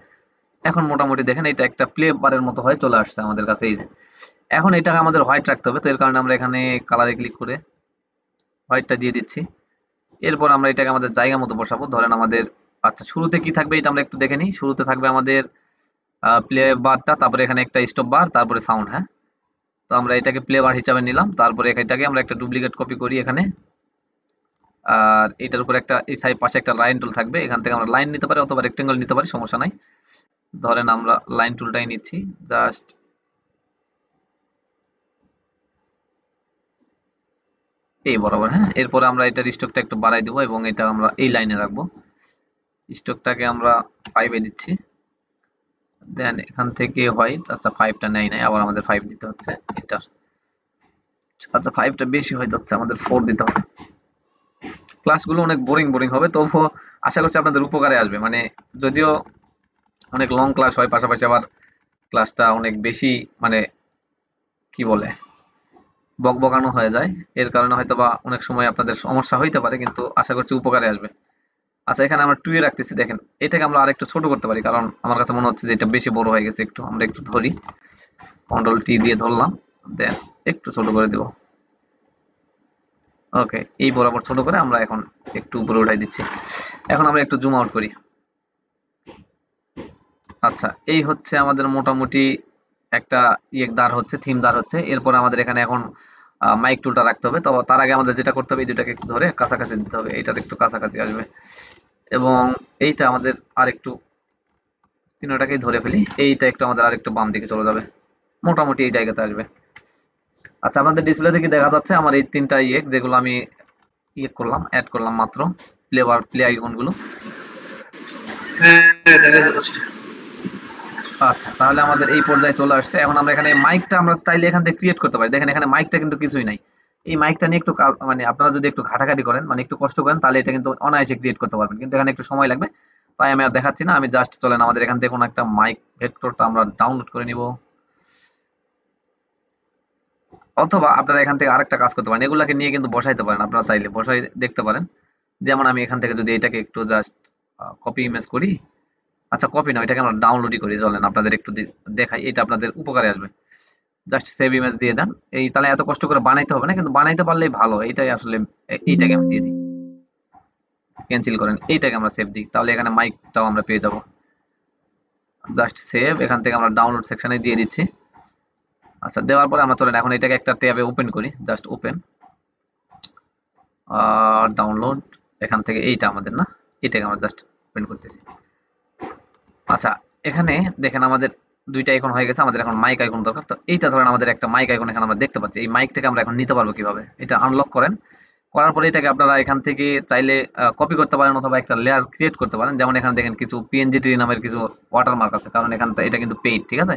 এখন মোটামুটি দেখেন এটা একটা প্লে বারের মতো হয়ে চলে আসছে আমাদের কাছে। এই যে এখন এটাকে আমাদের হোয়াইট রাখতে হবে, তো এর কারণে আমরা এখানে কালারে ক্লিক করে হোয়াইটটা দিয়ে দিচ্ছি। এরপর আমরা এটাকে আমাদের জায়গা মতো বসাবো। ধরেন আমাদের, আচ্ছা শুরুতে কি থাকবে এটা আমরা একটু দেখে নিই। শুরুতে থাকবে আমাদের প্লে বারটা, তারপরে এখানে একটা স্টপ বার, তারপরে সাউন্ড। হ্যাঁ তো আমরা এটাকে প্লে বার হিসাবে নিলাম। তারপরে এটাকে আমরা একটা ডুপ্লিকেট কপি করি এখানে, আর এটার উপর একটা এই সাইড পাশে একটা লাইন টুল থাকবে, এখান থেকে আমরা লাইন নিতে পারি অথবা রেক্টেঙ্গেল নিতে পারি, সমস্যা নাই। ধরেন আমরা লাইন টুলটাই নিচ্ছি, জাস্ট এই বরাবর। হ্যাঁ এরপরে আমরা এটার স্ট্রোকটা একটু বাড়াই দেবো এবং এটা আমরা এই লাইনে রাখবো। স্ট্রোকটাকে আমরা 5 এ দিচ্ছি। দেন এখান থেকে হোয়াইট, আচ্ছা 5টা নেই নাই, আবার আমাদের 5 দিতে হচ্ছে এটার। আচ্ছা 5টা বেশি হয়ে যাচ্ছে, আমাদের 4 দিতে হবে। ক্লাসগুলো অনেক বোরিং বোরিং হবে, তবুও আশা করছি আপনাদের উপকারে আসবে। মানে যদিও অনেক লং ক্লাস হয়, পাশাপাশি আবার ক্লাসটা অনেক বেশি মানে কি বলে বকবকানো হয়ে যায়, এর কারণে হয়তো বা অনেক সময় আপনাদের সমস্যা হইতে পারে, কিন্তু আশা করছি উপকারে আসবে। আচ্ছা এখানে আমরা 2 এ রাখতেছি। দেখেন এটাকে আমরা আরেকটু ছোট করতে পারি, কারণ আমার কাছে মনে হচ্ছে যে এটা বেশি বড় হয়ে গেছে। একটু আমরা একটু ধরি, কন্ট্রোল টি দিয়ে ধরলাম, দেন একটু ছোট করে দেব। ওকে এই বরাবর ছোট করে আমরা এখন একটু উপরে উঠাই দিচ্ছি। এখন আমরা একটু জুম আউট করি। আচ্ছা এই হচ্ছে আমাদের মোটামুটি একটা দাঁড় হচ্ছে, থিম দাঁড় হচ্ছে। এরপর আমাদের এখানে এখন মাইক টুলটা রাখতে হবে। তো তার আগে আমাদের যেটা করতে হবে, এই দুটাকে একটু ধরে কাছাকাছি দিতে হবে, এইটার একটু কাছাকাছি আসবে। এবং এইটা আমাদের আরেকটু, তিনটাকেই ধরে ফেলি, এইটা একটু আমাদের আরেকটু বাম দিকে চলে যাবে, মোটামুটি এই জায়গাতে আসবে। আচ্ছা আপনাদের ডিসপ্লেতে কি দেখা যাচ্ছে আমার এই 3টা যেগুলো আমি করলাম, অ্যাড করলাম মাত্র, প্লে আইকন গুলো? হ্যাঁ দেখা যাচ্ছে। আচ্ছা তাহলে আমাদের এই পর্যায়ে চলে আসছে। এখন আমরা এখানে মাইকটা আমরা চাইলে এখান থেকে ক্রিয়েট করতে পারি। দেখেন এখানে মাইকটা কিন্তু কিছুই নাই। এই মাইকটা নিয়ে একটু মানে আপনারা যদি একটু ঘাটাঘাটি করেন, মানে একটু কষ্ট করেন, তাহলে এটা কিন্তু অনায়াসে ক্রিয়েট করতে পারবেন, কিন্তু এখানে একটু সময় লাগবে। তো তাই আমি আর দেখাচ্ছি না, আমি জাস্ট চলেন আমাদের এখান থেকে কোনো একটা মাইক ভেক্টরটা আমরা ডাউনলোড করে নিব, অথবা আপনারা এখান থেকে আরেকটা কাজ করতে পারেন, এগুলাকে নিয়ে কিন্তু বসাইতে পারেন, আপনারা চাইলে বসাই দেখতে পারেন। যেমন আমি এখান থেকে যদি এটাকে একটু জাস্ট কপি ইমেজ করি, আচ্ছা কপি না, এটাকে আমরা ডাউনলোডই করি, চলেন আপনাদের একটু দেখাই, এটা আপনাদের উপকারে আসবে। জাস্ট সেভ ইমেজ দিয়ে দেন, এই তাহলে এত কষ্ট করে বানাইতে হবে না, কিন্তু বানাইতে পারলেই ভালো। এইটাই আসলে, এইটাকে আমি দিয়ে দিই, ক্যান্সেল করেন, এইটাকে আমরা সেভ দিই, তাহলে এখানে মাইকটাও আমরা পেয়ে যাব। জাস্ট সেভ, এখান থেকে আমরা ডাউনলোড সেকশনে দিয়ে দিচ্ছি। আচ্ছা দেওয়ার পরে আমরা চলেন এখন এটাকে একটা ট্যাবে ওপেন করি, জাস্ট ওপেন ডাউনলোড, এখান থেকে এইটা আমাদের না, এটাকে আমরা জাস্ট ওপেন করতেছি। আচ্ছা এখানে দেখেন আমাদের দুইটা আইকন হয়ে গেছে, আমাদের এখন মাইক আইকন দরকার। তো এইটা ধরেন আমাদের একটা মাইক আইকন এখানে আমরা দেখতে পাচ্ছি, এই মাইকটাকে আমরা এখন নিতে পারবো কিভাবে, এটা আনলক করেন, করার পরে এটাকে আপনারা এখান থেকে চাইলে কপি করতে পারেন অথবা একটা লেয়ার ক্রিয়েট করতে পারেন। যেমন এখানে দেখেন কিছু পিএনজিটি নামের কিছু ওয়াটারমার্ক আছে, কারণ এখান এটা কিন্তু পেইড, ঠিক আছে।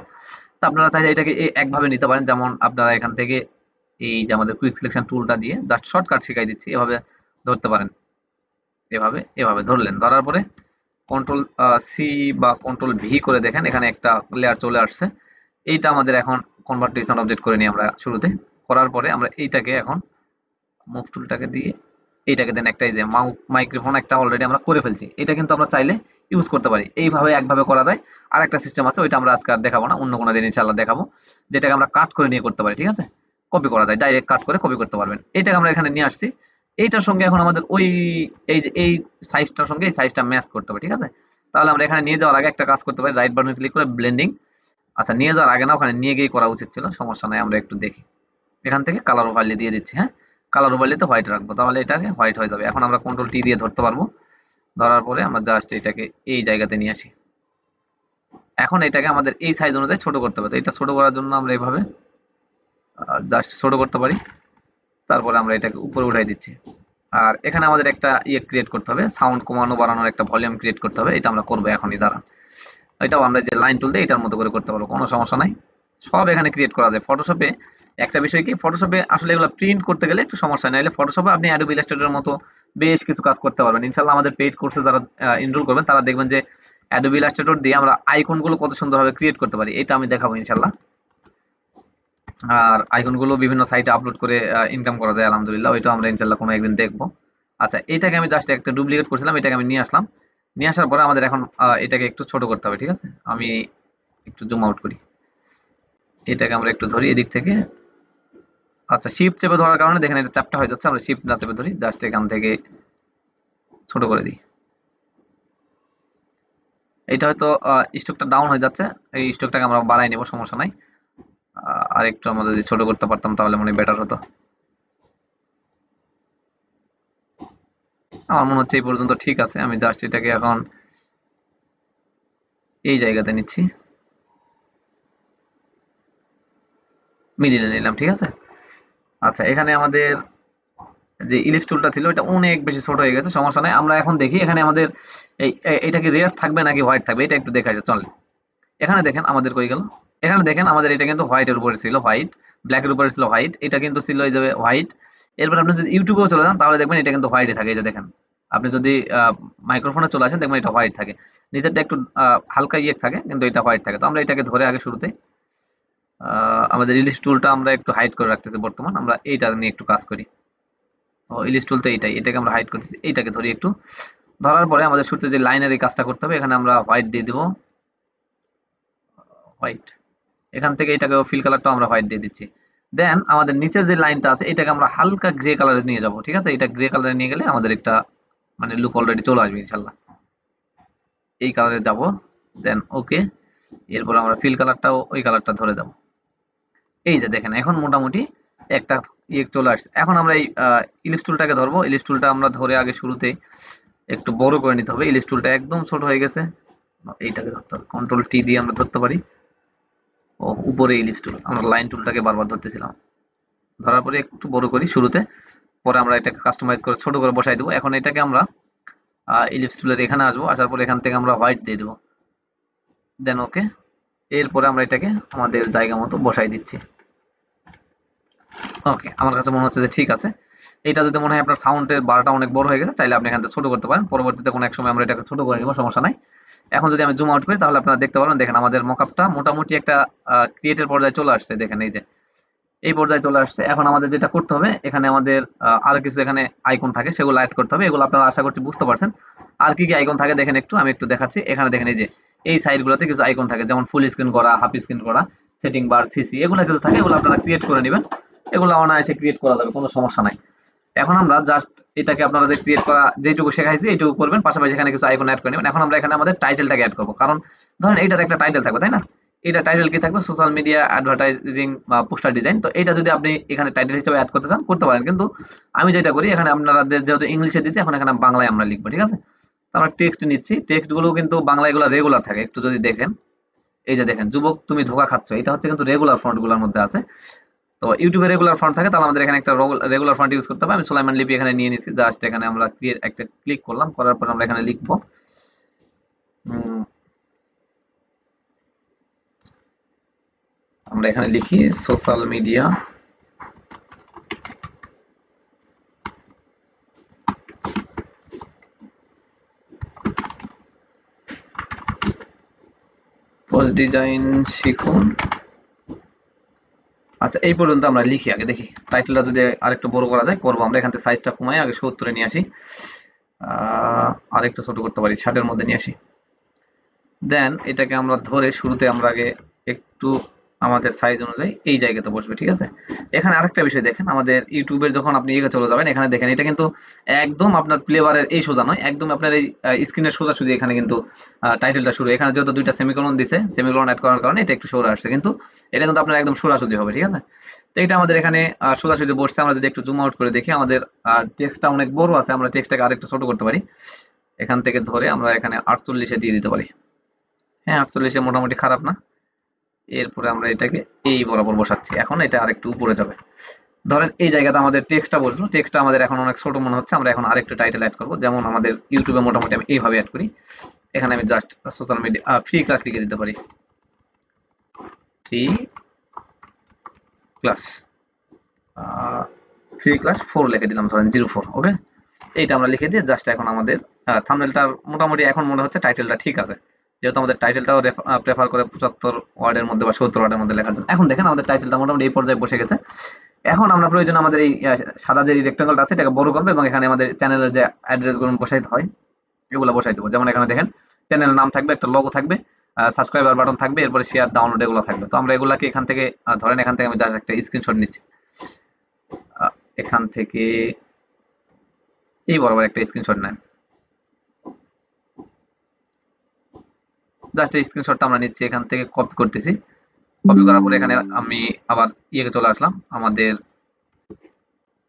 তো আপনারা চাইলে এটাকে একভাবে নিতে পারেন, যেমন আপনারা এখান থেকে এই যে আমাদের কুইক সিলেকশন টুলটা দিয়ে জাস্ট শর্টকাট শিখাই দিচ্ছি, এভাবে ধরতে পারেন, এভাবে এভাবে ধরলেন, ধরার পরে কন্ট্রোল সি বা কন্ট্রোল ভি করে দেখেন এখানে একটা লেয়ার চলে আসছে। এইটা আমাদের এখন কনভার্ট টু স্ট্যান্ডার্ড অবজেক্ট করে নিই আমরা শুরুতে, করার পরে আমরা এইটাকে এখন মুভ টুলটাকে দিয়ে এইটাকে দেন একটা, এই যে মাইক্রোফোন একটা অলরেডি আমরা করে ফেলছি, এটা কিন্তু আমরা চাইলে ইউজ করতে পারি। এইভাবে একভাবে করা যায়, আর একটা সিস্টেম আছে, ওইটা আমরা আজকে আর দেখাবো না, অন্য কোনো দিন ইনশাআল্লাহ দেখাবো, যেটাকে আমরা কাট করে নিয়ে করতে পারি, ঠিক আছে। কপি করা যায়, ডাইরেক্ট কাট করে কপি করতে পারবেন। এইটাকে আমরা এখানে নিয়ে আসছি, এইটার সঙ্গে এখন আমাদের ওই এই যে এই সাইজটার সঙ্গে এই সাইজটা ম্যাচ করতে হবে, ঠিক আছে। তাহলে আমরা এখানে নিয়ে যাওয়ার আগে একটা কাজ করতে পারি, রাইট বাটনে ক্লিক করে ব্লেন্ডিং, আচ্ছা নিয়ে যাওয়ার আগে না, ওখানে নিয়ে গিয়ে করা উচিত ছিল, সমস্যা নাই, আমরা একটু দেখি। এখান থেকে কালার ওভারলে দিয়ে দিচ্ছি, হ্যাঁ কালার ওভারলেতে হোয়াইট রাখবো, তাহলে এটাকে হোয়াইট হয়ে যাবে। এখন আমরা কন্ট্রোল টি দিয়ে ধরতে পারবো, ধরার পরে আমরা জাস্ট এটাকে এই জায়গাতে নিয়ে আসি। এখন এটাকে আমাদের এই সাইজ অনুযায়ী ছোট করতে হবে, তো এটা ছোট করার জন্য আমরা এইভাবে জাস্ট ছোট করতে পারি, তারপরে আমরা এটাকে উপরে উঠাই দিচ্ছি। আর এখানে আমাদের একটা ইয়ে ক্রিয়েট করতে হবে, সাউন্ড কমানো বাড়ানোর একটা ভলিউম ক্রিয়েট করতে হবে, এটা আমরা করবো এখনই, দাঁড়ান। এটাও আমরা যে লাইন টুল দিয়ে এটার মতো করে করতে পারবো, কোনো সমস্যা নাই, সব এখানে ক্রিয়েট করা যায়। ফটোশপে একটা বিষয় কি, ফটোশপে আসলে এগুলো প্রিন্ট করতে গেলে একটু সমস্যা, নাইলে ফটোশপে আপনি অ্যাডোবি ইলাস্ট্রেটরের মতো বেশ কিছু কাজ করতে পারবেন ইনশাআল্লাহ। আমাদের পেইড কোর্সে যারা এনরোল করবেন তারা দেখবেন যে অ্যাডোবি ইলাস্ট্রেটর দিয়ে আমরা আইকনগুলো কত সুন্দরভাবে ক্রিয়েট করতে পারি, এটা আমি দেখাবো ইনশাআল্লাহ। আর আইকনগুলো বিভিন্ন সাইটে আপলোড করে ইনকাম করা যায় আলহামদুলিল্লাহ, ওইটাও আমরা ইনশাআল্লাহ কোনো একদিন দেখবো। আচ্ছা এইটাকে আমি জাস্ট একটা ডুপ্লিকেট করছিলাম, এটাকে আমি নিয়ে আসলাম, নিয়ে আসার পরে আমাদের এখন এটাকে একটু ছোট করতে হবে, ঠিক আছে। আমি একটু জুম আউট করি, এটাকে আমরা একটু ধরি এদিক থেকে, আচ্ছা শিফট চেপে ধরার কারণে দেখেন এটা চাপটা হয়ে যাচ্ছে, আমরা শিফট না চেপে ধরি, জাস্ট এখান থেকে ছোট করে দিই। এটা হয়তো স্টকটা ডাউন হয়ে যাচ্ছে, এই স্টকটাকে আমরা বাড়াই নেব, সমস্যা নাই। আর একটু আমরা যদি ছোট করতে পারতাম তাহলে মনে হয় বেটার হতো। আমার মনে হচ্ছে এই পর্যন্ত ঠিক আছে, আমি জাস্ট এটাকে এখন এই জায়গাতে নিচ্ছি, মিডিলে নিলাম, ঠিক আছে। আচ্ছা এখানে আমাদের যে ইলিপস টুলটা ছিল এটা অনেক বেশি ছোট হয়ে গেছে, সমস্যা নাই। আমরা এখন দেখি এখানে আমাদের এটা কি রেড থাকবে নাকি হোয়াইট থাকবে, এটা একটু দেখা যায়, চলে। এখানে দেখেন আমাদের কই গেল, এখানে দেখেন আমাদের এটা কিন্তু হোয়াইটের উপরে ছিল, হোয়াইট ব্ল্যাকের উপরে ছিল হোয়াইট, এটা কিন্তু ছিল এই যে হোয়াইট। এরপর আপনি যদি ইউটিউবেও চলে যান তাহলে দেখবেন এটা কিন্তু হোয়াইটে থাকে, এই যে দেখেন। আপনি যদি মাইক্রোফোনে চলে আসেন দেখবেন এটা হোয়াইট থাকে, নিচেরটা একটু হালকা ইয়ে থাকে, কিন্তু এটা হোয়াইট থাকে। তো আমরা এটাকে ধরে আগে শুরুতে আমাদের ইলিশ টুলটা আমরা একটু হাইড করে রাখতেছি বর্তমান, আমরা এইটা নিয়ে একটু কাজ করি। ও ইলিশ টুল তো এইটাই, এটাকে আমরা হাইড করতেছি, এইটাকে ধরি একটু, ধরার পরে আমাদের শুরুতে যে লাইনের এই কাজটা করতে হবে, এখানে আমরা হোয়াইট দিয়ে দিব, হোয়াইট। এখান থেকে এটাকে ফিল কালারটা আমরা হোয়াইট দিয়ে দিচ্ছি। দেন আমাদের নিচের যে লাইনটা আছে এটাকে আমরা হালকা গ্রে কালারে নিয়ে যাব, ঠিক আছে। এটা গ্রে কালারে নিয়ে গেলে আমাদের একটা মানে লুক অলরেডি চলে আসবে ইনশাল্লাহ। এই কালারে যাব, দেন ওকে। এরপর আমরা ফিল কালারটাও ওই কালারটা ধরে যাব। এই যে দেখেন এখন মোটামুটি একটা ইয়ে চলে আসছে। এখন আমরা এই ইলিশ টুলটাকে ধরবো, ইলিশ টুলটা আমরা ধরে আগে শুরুতে একটু বড় করে নিতে হবে, ইলিশ টুলটা একদম ছোট হয়ে গেছে, এইটাকে ধরতে হবে, কন্ট্রোল টি দিয়ে আমরা ধরতে পারি। ও উপরে ইলিশ টুল, আমরা লাইন টুলটাকে বারবার ধরতেছিলাম, ধরার পরে একটু বড় করি শুরুতে, পরে আমরা এটাকে কাস্টমাইজ করে ছোট করে বসাই দেবো। এখন এটাকে আমরা ইলিপস টুলের এখানে আসবো, আসার পরে এখান থেকে আমরা হোয়াইট দিয়ে দেবো, দেন ওকে। এরপরে আমরা এটাকে আমাদের জায়গা মতো বসাই দিচ্ছি। ওকে আমার কাছে মনে হচ্ছে যে ঠিক আছে। এটা যদি মনে হয় আপনার সাউন্ডের বারটা অনেক বড় হয়ে গেছে, চাইলে আপনি এখান থেকে ছোট করতে পারেন। পরবর্তীতে কোনো এক সময় আমরা এটাকে ছোট করে নিব, সমস্যা নাই। এখন যদি আমি জুম আউট করি তাহলে আপনারা দেখতে পারবেন, দেখেন আমাদের মকআপটা মোটামুটি একটা ক্রিয়েটের পর্যায়ে চলে আসছে। দেখেন এই যে এই পর্যায়ে চলে আসছে। এখন আমাদের যেটা করতে হবে, এখানে আমাদের আরো কিছু এখানে আইকন থাকে, সেগুলো অ্যাড করতে হবে। এগুলো আপনারা আশা করছি বুঝতে পারছেন। আর কি কি আইকন থাকে দেখেন, আমি একটু দেখাচ্ছি। এখানে দেখেন এই যে এই সাইডগুলোতে কিছু আইকন থাকে, যেমন ফুল স্ক্রিন করা, হাফ স্ক্রিন করা, সেটিং বার, সিসি, এগুলো কিছু থাকে। এগুলো আপনারা ক্রিয়েট করে নেবেন। এগুলো অনায়াসে ক্রিয়েট করা যাবে, কোনো সমস্যা নাই। এখন আমরা জাস্ট এটাকে আপনারা যে ক্রিয়েট করা যেটুকু শেখাইছি এইটুকু করবেন, পাশাপাশি এখানে কিছু আইকন অ্যাড করে নেবেন। এখন আমরা এখানে আমাদের টাইটেলটাকে অ্যাড করবো, কারণ ধরেন এইটার একটা টাইটেল থাকবে, তাই না? এটা টাইটেল কি থাকবে? সোশ্যাল মিডিয়া অ্যাডভার্টাইজিং বা পোস্টার ডিজাইন। তো এটা যদি আপনি এখানে টাইটেল হিসেবে অ্যাড করতে চান করতে পারেন, কিন্তু আমি যেটা করি এখানে আপনাদের যেহেতু ইংলিশে দিচ্ছি, এখন এখানে বাংলায় আমরা লিখবো, ঠিক আছে? তো আমরা টেক্সট নিচ্ছি, টেক্সট গুলো কিন্তু বাংলা এগুলো রেগুলার থাকে। একটু যদি দেখেন, এই যে দেখেন, যুবক তুমি ধোকা খাচ্ছ, এটা হচ্ছে কিন্তু রেগুলার ফন্ট গুলোর মধ্যে আছে। তো ইউটিউবে রেগুলার ফন্ট থাকে, তাহলে আমাদের এখানে একটা রেগুলার ফন্ট ইউজ করতে হবে। আমি সুলাইমান লিপি এখানে নিয়ে নিচ্ছি, জাস্ট এখানে আমরা একটা ক্লিক করলাম, করার পর আমরা এখানে লিখবো আমরা এখানে লিখি সোশ্যাল মিডিয়া পোস্ট ডিজাইন শিখুন। আচ্ছা, এই পর্যন্ত আমরা লিখি, আগে দেখি টাইটেলটা যদি আরেকটু বড় করা যায় করবো। আমরা এখান থেকে সাইজটা কমাই আগে 70-এ নিয়ে আসি, আরেকটু ছোট করতে পারি, 60-এর মধ্যে নিয়ে আসি। দেন এটাকে আমরা ধরে শুরুতে আমরা আগে একটু আমাদের সাইজ অনুযায়ী এই জায়গাতে বসবে, ঠিক আছে? এখানে আরেকটা বিষয় দেখেন, আমাদের ইউটিউবের যখন আপনি এগিয়ে চলে যাবেন, এখানে দেখেন এটা কিন্তু একদম আপনার প্লে বারের এই সোজা নয়, একদম আপনার এই স্ক্রিনের সোজাসুজি এখানে কিন্তু টাইটেলটা শুরু। এখানে যেহেতু দুইটা সেমিকোলন দিছে, সেমিকোলন অ্যাড করার কারণে এটা একটু সরে আসছে, কিন্তু এটা কিন্তু আপনার একদম সোজাসুজি হবে, ঠিক আছে? তো এটা আমাদের এখানে সোজাসুজি বসছে। আমরা যদি একটু জুম আউট করে দেখি, আমাদের টেক্সটটা অনেক বড় আছে, আমরা টেক্সটটাকে আরেকটু ছোট করতে পারি। এখান থেকে ধরে আমরা এখানে 48-এ দিয়ে দিতে পারি। হ্যাঁ, 48-এ মোটামুটি খারাপ না। এরপরে আমরা এটাকে এই বরাবর বসাচ্ছি। এখন এটা আরেকটু উপরে যাবে। ধরেন এই জায়গাতে আমাদের টেক্সটটা বসলো, টেক্সটটা আমাদের এখন অনেক ছোট মনে হচ্ছে। আমরা এখন আরেকটু টাইটেল অ্যাড করবো, যেমন আমাদের ইউটিউবে মোটামুটি আমি এইভাবে অ্যাড করি। এখানে আমি just social media free class লিখে দিতে পারি, ফ্রি ক্লাস, ফ্রি ক্লাস 4 লিখে দিলাম, ধরেন 04। ওকে, এইটা আমরা লিখে দিয়ে জাস্ট এখন আমাদের থাম্বনেলটার মোটামুটি এখন মনে হচ্ছে টাইটেলটা ঠিক আছে, যেহেতু আমাদের টাইটেলটাও প্রেফার করে 75 ওয়ার্ডের মধ্যে বা 70 ওয়ার্ডের মধ্যে লেখার জন্য। এখন দেখেন আমাদের টাইটেলটা মোটামুটি এই পর্যায়ে বসে গেছে। এখন আমরা প্রয়োজন আমাদের এই সাদা যে রেক্টেঙ্গলটা আছে এটাকে বড় করবো, এবং এখানে আমাদের চ্যানেলের যে অ্যাড্রেসগুলো বসাইতে হয় এগুলো বসাই দেবো। যেমন এখানে দেখেন চ্যানেলের নাম থাকবে, একটা লোগো থাকবে, সাবস্ক্রাইবার বাটন থাকবে, এরপরে শেয়ার, ডাউনলোড এগুলো থাকবে। তো আমরা এগুলাকে এখান থেকে ধরেন এখান থেকে আমি জাস্ট একটা স্ক্রিনশট নিচ্ছি, এখান থেকে এই বরাবর একটা স্ক্রিনশট নেন। জাস্ট এই স্ক্রিনশটটা আমরা নিচ্ছি, এখান থেকে কপি করতেছি। কপি করার পরে এখানে আমি আবার ইয়েকে চলে আসলাম আমাদের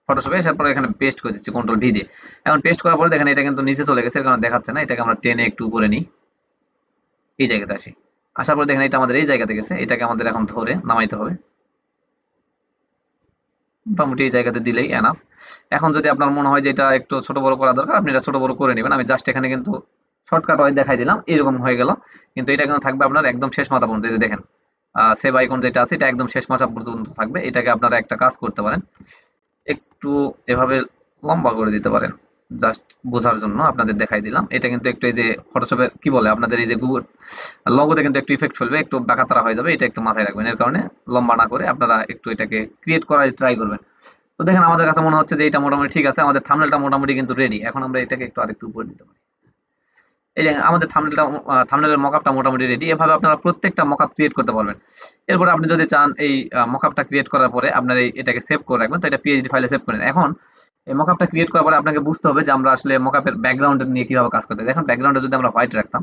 ফটোশপে, আসার পরে এখানে পেস্ট করে দিচ্ছি কন্ট্রোল ভি দিয়ে। এখন পেস্ট করার পরে দেখেন এটা কিন্তু নিচে চলে গেছে, কারণ দেখাচ্ছে না। এটাকে আমরা টেনে একটু উপরে নিই, এই জায়গাতে আসি। আসার পরে দেখেন এটা আমাদের এই জায়গাতে গেছে, এটাকে আমাদের এখন ধরে নামাইতে হবে। মোটামুটি এই জায়গাতে দিলেই এনাফ। এখন যদি আপনার মনে হয় যে এটা একটু ছোট বড় করা দরকার, আপনি এটা ছোট বড় করে নেবেন। আমি জাস্ট এখানে কিন্তু শর্টকাট ওয়াইজ দেখাই দিলাম, এরকম হয়ে গেল। কিন্তু এটা কিন্তু থাকবে আপনার একদম শেষ মাথা পর্যন্ত। এই যে দেখেন সেভ আইকন যেটা আছে এটা একদম শেষ মাথা পর্যন্ত থাকবে। এটাকে আপনারা একটা কাজ করতে পারেন, একটু এভাবে লম্বা করে দিতে পারেন, জাস্ট বোঝার জন্য আপনাদের দেখাই দিলাম। এটা কিন্তু একটু এই যে ফটোশপের কি বলে আপনাদের এই যে গুগল লগোতে কিন্তু একটু ইফেক্ট ফেলবে, একটু বাঁকাতারা হয়ে যাবে, এটা একটু মাথায় রাখবেন। এর কারণে লম্বা না করে আপনারা একটু এটাকে ক্রিয়েট করার ট্রাই করবেন। তো দেখেন আমাদের কাছে মনে হচ্ছে যে এটা মোটামুটি ঠিক আছে, আমাদের থাম্বনেলটা মোটামুটি কিন্তু রেডি। এখন আমরা এটাকে একটু আরেকটু উপরে দিতে পারি। এই যে আমাদের থাম্বনেলের মকআপটা মোটামুটি রেডি। এভাবে আপনারা প্রত্যেকটা মকআপ ক্রিয়েট করতে পারবেন। এরপর আপনি যদি চান এই মকআপটা ক্রিয়েট করার পরে আপনার এটাকে সেভ করে রাখবেন, তো এটা পিএইচডি ফাইলে সেভ করেন। এখন এই মকআপটা ক্রিয়েট করার পরে আপনাকে বুঝতে হবে যে আমরা আসলে মকআপের ব্যাকগ্রাউন্ড নিয়ে কিভাবে কাজ করতে। দেখেন ব্যাকগ্রাউন্ডে যদি আমরা হোয়াইট রাখতাম,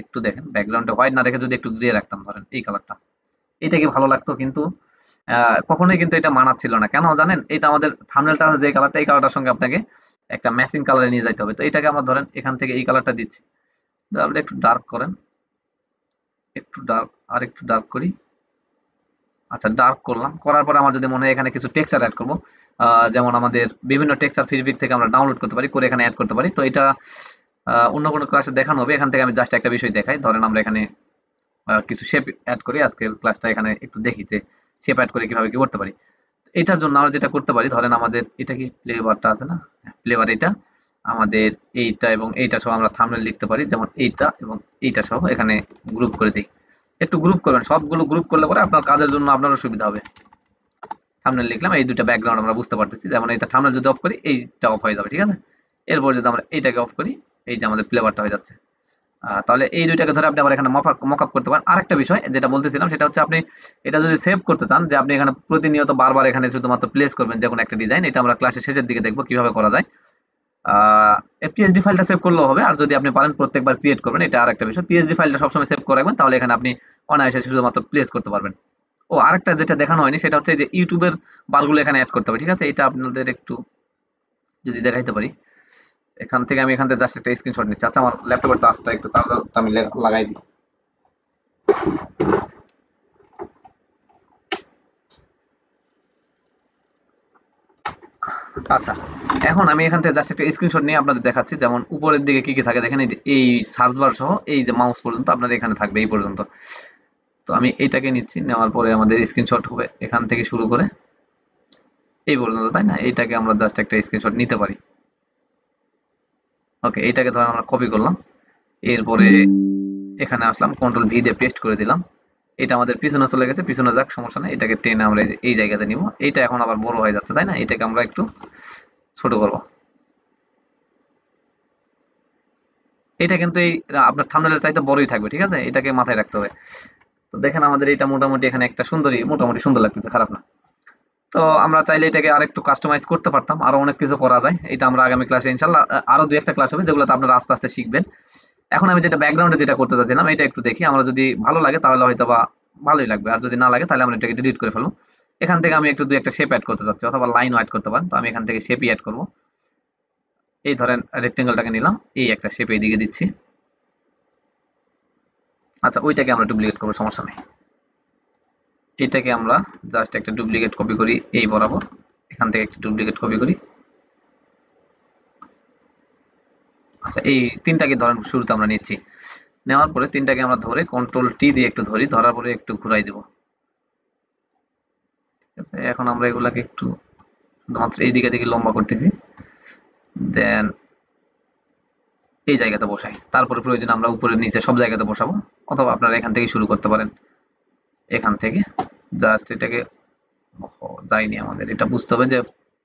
একটু দেখেন ব্যাকগ্রাউন্ডে হোয়াইট না রেখে যদি একটু গ্রে রাখতাম, ধরেন এই কালারটা, এটা কি ভালো লাগতো? কিন্তু কখনোই কিন্তু এটা মানাচ্ছিল না। কেন জানেন? এটা আমাদের থাম্বনেলটা যে কালারটা, এই কালারটার সঙ্গে আপনাকে একটা ম্যাচিং কালারে নিয়ে যাইতে হবে। তো এটাকে আমরা ধরেন এখান থেকে এই কালারটা দিচ্ছি, আপনি একটু ডার্ক করেন, একটু ডার্ক, আর একটু ডার্ক করি। আচ্ছা, ডার্ক করলাম। করার পরে আমার যদি মনে হয় এখানে কিছু টেক্সচার অ্যাড করব, যেমন আমাদের বিভিন্ন টেক্সচার ফেসবুক থেকে আমরা ডাউনলোড করতে পারি, করে এখানে অ্যাড করতে পারি। তো এটা অন্য কোনো ক্লাসে দেখানো হবে। এখান থেকে আমি জাস্ট একটা বিষয় দেখাই। ধরেন আমরা এখানে কিছু শেপ অ্যাড করি, আজকের ক্লাসটা এখানে একটু দেখি যে শেপ অ্যাড করে কিভাবে কি করতে পারি। এটার জন্য আমরা যেটা করতে পারি, ধরেন আমাদের এটা কি প্লে বারটা আছে না, প্লে বার এটা আমাদের এইটা এবং এইটা সহ আমরা থাম্বনেল লিখতে পারি, যেমন এইটা এবং এইটা সহ এখানে গ্রুপ করে দিই। একটু গ্রুপ করবেন, সবগুলো গ্রুপ করলে পরে আপনার কাজের জন্য আপনারও সুবিধা হবে। থাম্বনেল লিখলাম, এই দুটো ব্যাকগ্রাউন্ড আমরা বুঝতে পারতেছি, যেমন এইটা থাম্বনেল যদি অফ করি এইটা অফ হয়ে যাবে, ঠিক আছে। এরপর যদি আমরা এইটাকে অফ করি, এই যে আমাদের প্লে বারটা হয়ে যাচ্ছে। তাহলে এই দুইটাকে ধরে আপনি আবার এখানে মক আপ করতে পারেন। আরেকটা বিষয় যেটা বলতেছিলাম সেটা হচ্ছে, আপনি এটা যদি সেভ করতে চান, যে আপনি এখানে প্রতিনিয়ত বারবার এখানে শুধুমাত্র প্লেস করবেন যে কোনো একটা ডিজাইন, এটা আমরা ক্লাসের শেষের দিকে দেখবো কিভাবে করা যায়। পিএসডি ফাইলটা সেভ করলেও হবে, আর যদি আপনি পারেন প্রত্যেকবার ক্রিয়েট করবেন, এটা আরেকটা বিষয়। পিএসডি ফাইলটা সবসময় সেভ করে রাখবেন, তাহলে এখানে আপনি অনায়াসে শুধুমাত্র প্লেস করতে পারবেন। ও আরেকটা যেটা দেখানো হয়নি সেটা হচ্ছে যে ইউটিউবের বারগুলো এখানে অ্যাড করতে হবে, ঠিক আছে। এটা আপনাদের একটু যদি দেখাইতে পারি, এখান থেকে আমি এখান থেকে জাস্ট একটা স্ক্রিনশট নিচ্ছি। আচ্ছা, আমার ল্যাপটপের চার্জটা একটু চার্জারটা আমি লাগাই দিই। আচ্ছা, এখন আমি এখান থেকে জাস্ট একটা স্ক্রিনশট নিয়ে আপনাদের দেখাচ্ছি। যেমন উপরের দিকে কি কি থাকে দেখেন, এই যে এই সার্চ বার সহ এই যে মাউস পর্যন্ত আপনাদের এখানে থাকবে এই পর্যন্ত। তো আমি এইটাকে নিচ্ছি, নেওয়ার পরে আমাদের স্ক্রিনশট হবে এখান থেকে শুরু করে এই পর্যন্ত, তাই না? এইটাকে আমরা জাস্ট একটা স্ক্রিনশট নিতে পারি। ওকে, এইটাকে ধরেন আমরা কপি করলাম, এরপরে এখানে আসলাম, কন্ট্রোল ভি দিয়ে পেস্ট করে দিলাম। এটা আমাদের পিছনে চলে গেছে, পিছনে যাক, সমস্যা নেই। এটাকে টেনে আমরা এই জায়গাতে নিব। এইটা এখন আবার বড় হয়ে যাচ্ছে, তাই না? এটাকে আমরা একটু ছোট করব। এটা কিন্তু এই আপনার থাম্বনেলের চাইতে বড়ই থাকবে, ঠিক আছে, এটাকে মাথায় রাখতে হবে। তো দেখেন আমাদের এটা মোটামুটি এখানে একটা মোটামুটি সুন্দর লাগতেছে, খারাপ না। তো আমরা চাইলে এটাকে আরেকটু কাস্টমাইজ করতে পারতাম, আরো অনেক কিছু করা যায়। এটা আমরা আগামী ক্লাসে ইনশাল্লাহ, আরো দুই একটা ক্লাস হবে যেগুলোতে আপনারা আস্তে আস্তে শিখবেন। এখন আমি যেটা ব্যাকগ্রাউন্ডে যেটা করতে চাচ্ছিলাম, এটা একটু দেখি, আমরা যদি ভালো লাগে তাহলে হয়তো বা ভালোই লাগবে, আর যদি না লাগে তাহলে আমরা এটাকে ডিলিট করে ফেলবো। এখান থেকে আমি একটু দুই একটা শেপ অ্যাড করতে চাচ্ছি, অথবা লাইন অ্যাড করতে পারেন। তো আমি এখান থেকে শেপই অ্যাড করব। এই ধরেন রেক্টেঙ্গেলটাকে নিলাম, এই একটা শেপ এইদিকে দিচ্ছি। আচ্ছা, ওইটাকে আমরা ডুপ্লিকেট করবো, সমস্যা নেই। এটাকে আমরা জাস্ট একটা ডুপ্লিকেট কপি করি এই বরাবর, এখান থেকে একটা ডুপ্লিকেট কপি করি। আচ্ছা, এই তিনটাকে ধরেন শুরুতে আমরা নিচ্ছি, নেওয়ার পরে তিনটাকে আমরা ধরে কন্ট্রোল টি দিয়ে একটু ধরি, ধরার পরে একটু ঘুরাই দেব, ঠিক আছে। এখন আমরা এগুলাকে একটু শুধুমাত্র এই দিকে থেকে লম্বা করতেছি, দেন এই জায়গাতে বসাই। তারপরে প্রয়োজন আমরা উপরে নিচে সব জায়গাতে বসাবো, অথবা আপনারা এখান থেকে শুরু করতে পারেন। এখান থেকে জাস্ট এটাকে, যায়নি আমাদের, এটা বুঝতে হবে যে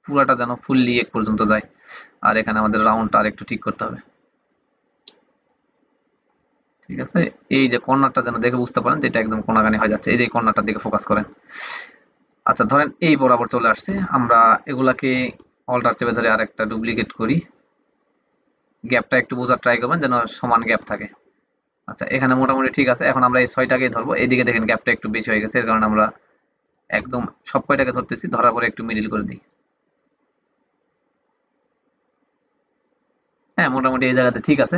পুরাটা যেন ফুললি এক পর্যন্ত যায়। আর এখানে আমাদের রাউন্ডটা আর একটু ঠিক করতে হবে, ঠিক আছে। এই যে কর্নারটা যেন দেখে বুঝতে পারেন যে এটা একদম কোনাগানি হয়ে যাচ্ছে, এই যে কর্নারটার দিকে ফোকাস করেন। আচ্ছা, ধরেন এই বরাবর চলে আসছে, আমরা এগুলাকে অল্টার চেপে ধরে আর একটা ডুপ্লিকেট করি। গ্যাপটা একটু বোঝার ট্রাই করবেন যেন সমান গ্যাপ থাকে। আচ্ছা, এখানে মোটামুটি ঠিক আছে। এখন আমরা এই ছয়টাকেই ধরবো, এদিকে দেখেন গ্যাপটা একটু বেশি হয়ে গেছে, এর কারণে আমরা একদম সব কয়টাকে ধরতেছি, ধরার পরে একটু মিডিল করে দিই। হ্যাঁ, মোটামুটি এই জায়গাতে ঠিক আছে।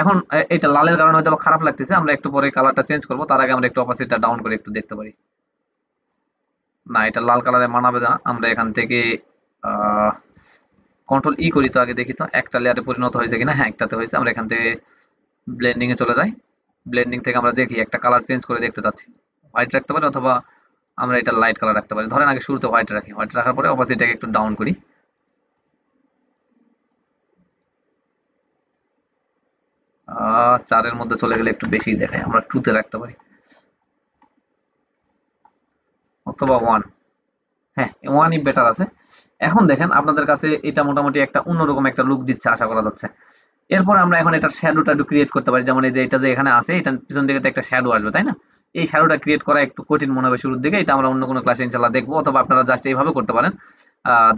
এখন এটা লালের কারণে হয়তো খারাপ লাগতেছে, আমরা একটু পরে কালারটা চেঞ্জ করবো, তার আগে আমরা একটু অপাসিটিটা ডাউন করে একটু দেখতে পারি। না, এটা লাল কালারে মানাবে না। আমরা এখান থেকে কন্ট্রোল ই করি, তো আগে দেখি তো একটা লেয়ারে পরিণত হয়েছে কিনা। হ্যাঁ, একটাতে হয়েছে। আমরা এখান থেকে ব্লেন্ডিং এ চলে যাই, ব্লেন্ডিং থেকে আমরা দেখি একটা কালার চেঞ্জ করে দেখতে চাচ্ছি, হোয়াইট রাখতে পারি, অথবা আমরা এটা লাইট কালার রাখতে পারি। ধরেন আগে শুরুতে হোয়াইট রাখি, হোয়াইট রাখার পরে অপাসিটিটাকে একটু ডাউন করি। চারের মধ্যে চলে গেলে একটু বেশি দেখায়, আমরা টুতে রাখতে পারি, অথবা ওয়ান। হ্যাঁ, ওয়ানই বেটার আছে। এখন দেখেন আপনাদের কাছে এটা মোটামুটি একটা অন্যরকম একটা লুক দিচ্ছে, আশা করা যাচ্ছে। এরপর আমরা এখন এটার শ্যাডোটা একটু ক্রিয়েট করতে পারি, যেমন এই যে এটা যে এখানে আছে, এটার পিছন দিকে তো একটা শ্যাডো আসবে, তাই না? এই শ্যাডোটা ক্রিয়েট করা একটু কঠিন মনে হবে শুরুর দিকে, এটা আমরা অন্য কোনো ক্লাসে ইনশাল্লাহ দেখবো, অথবা আপনারা জাস্ট এইভাবে করতে পারেন।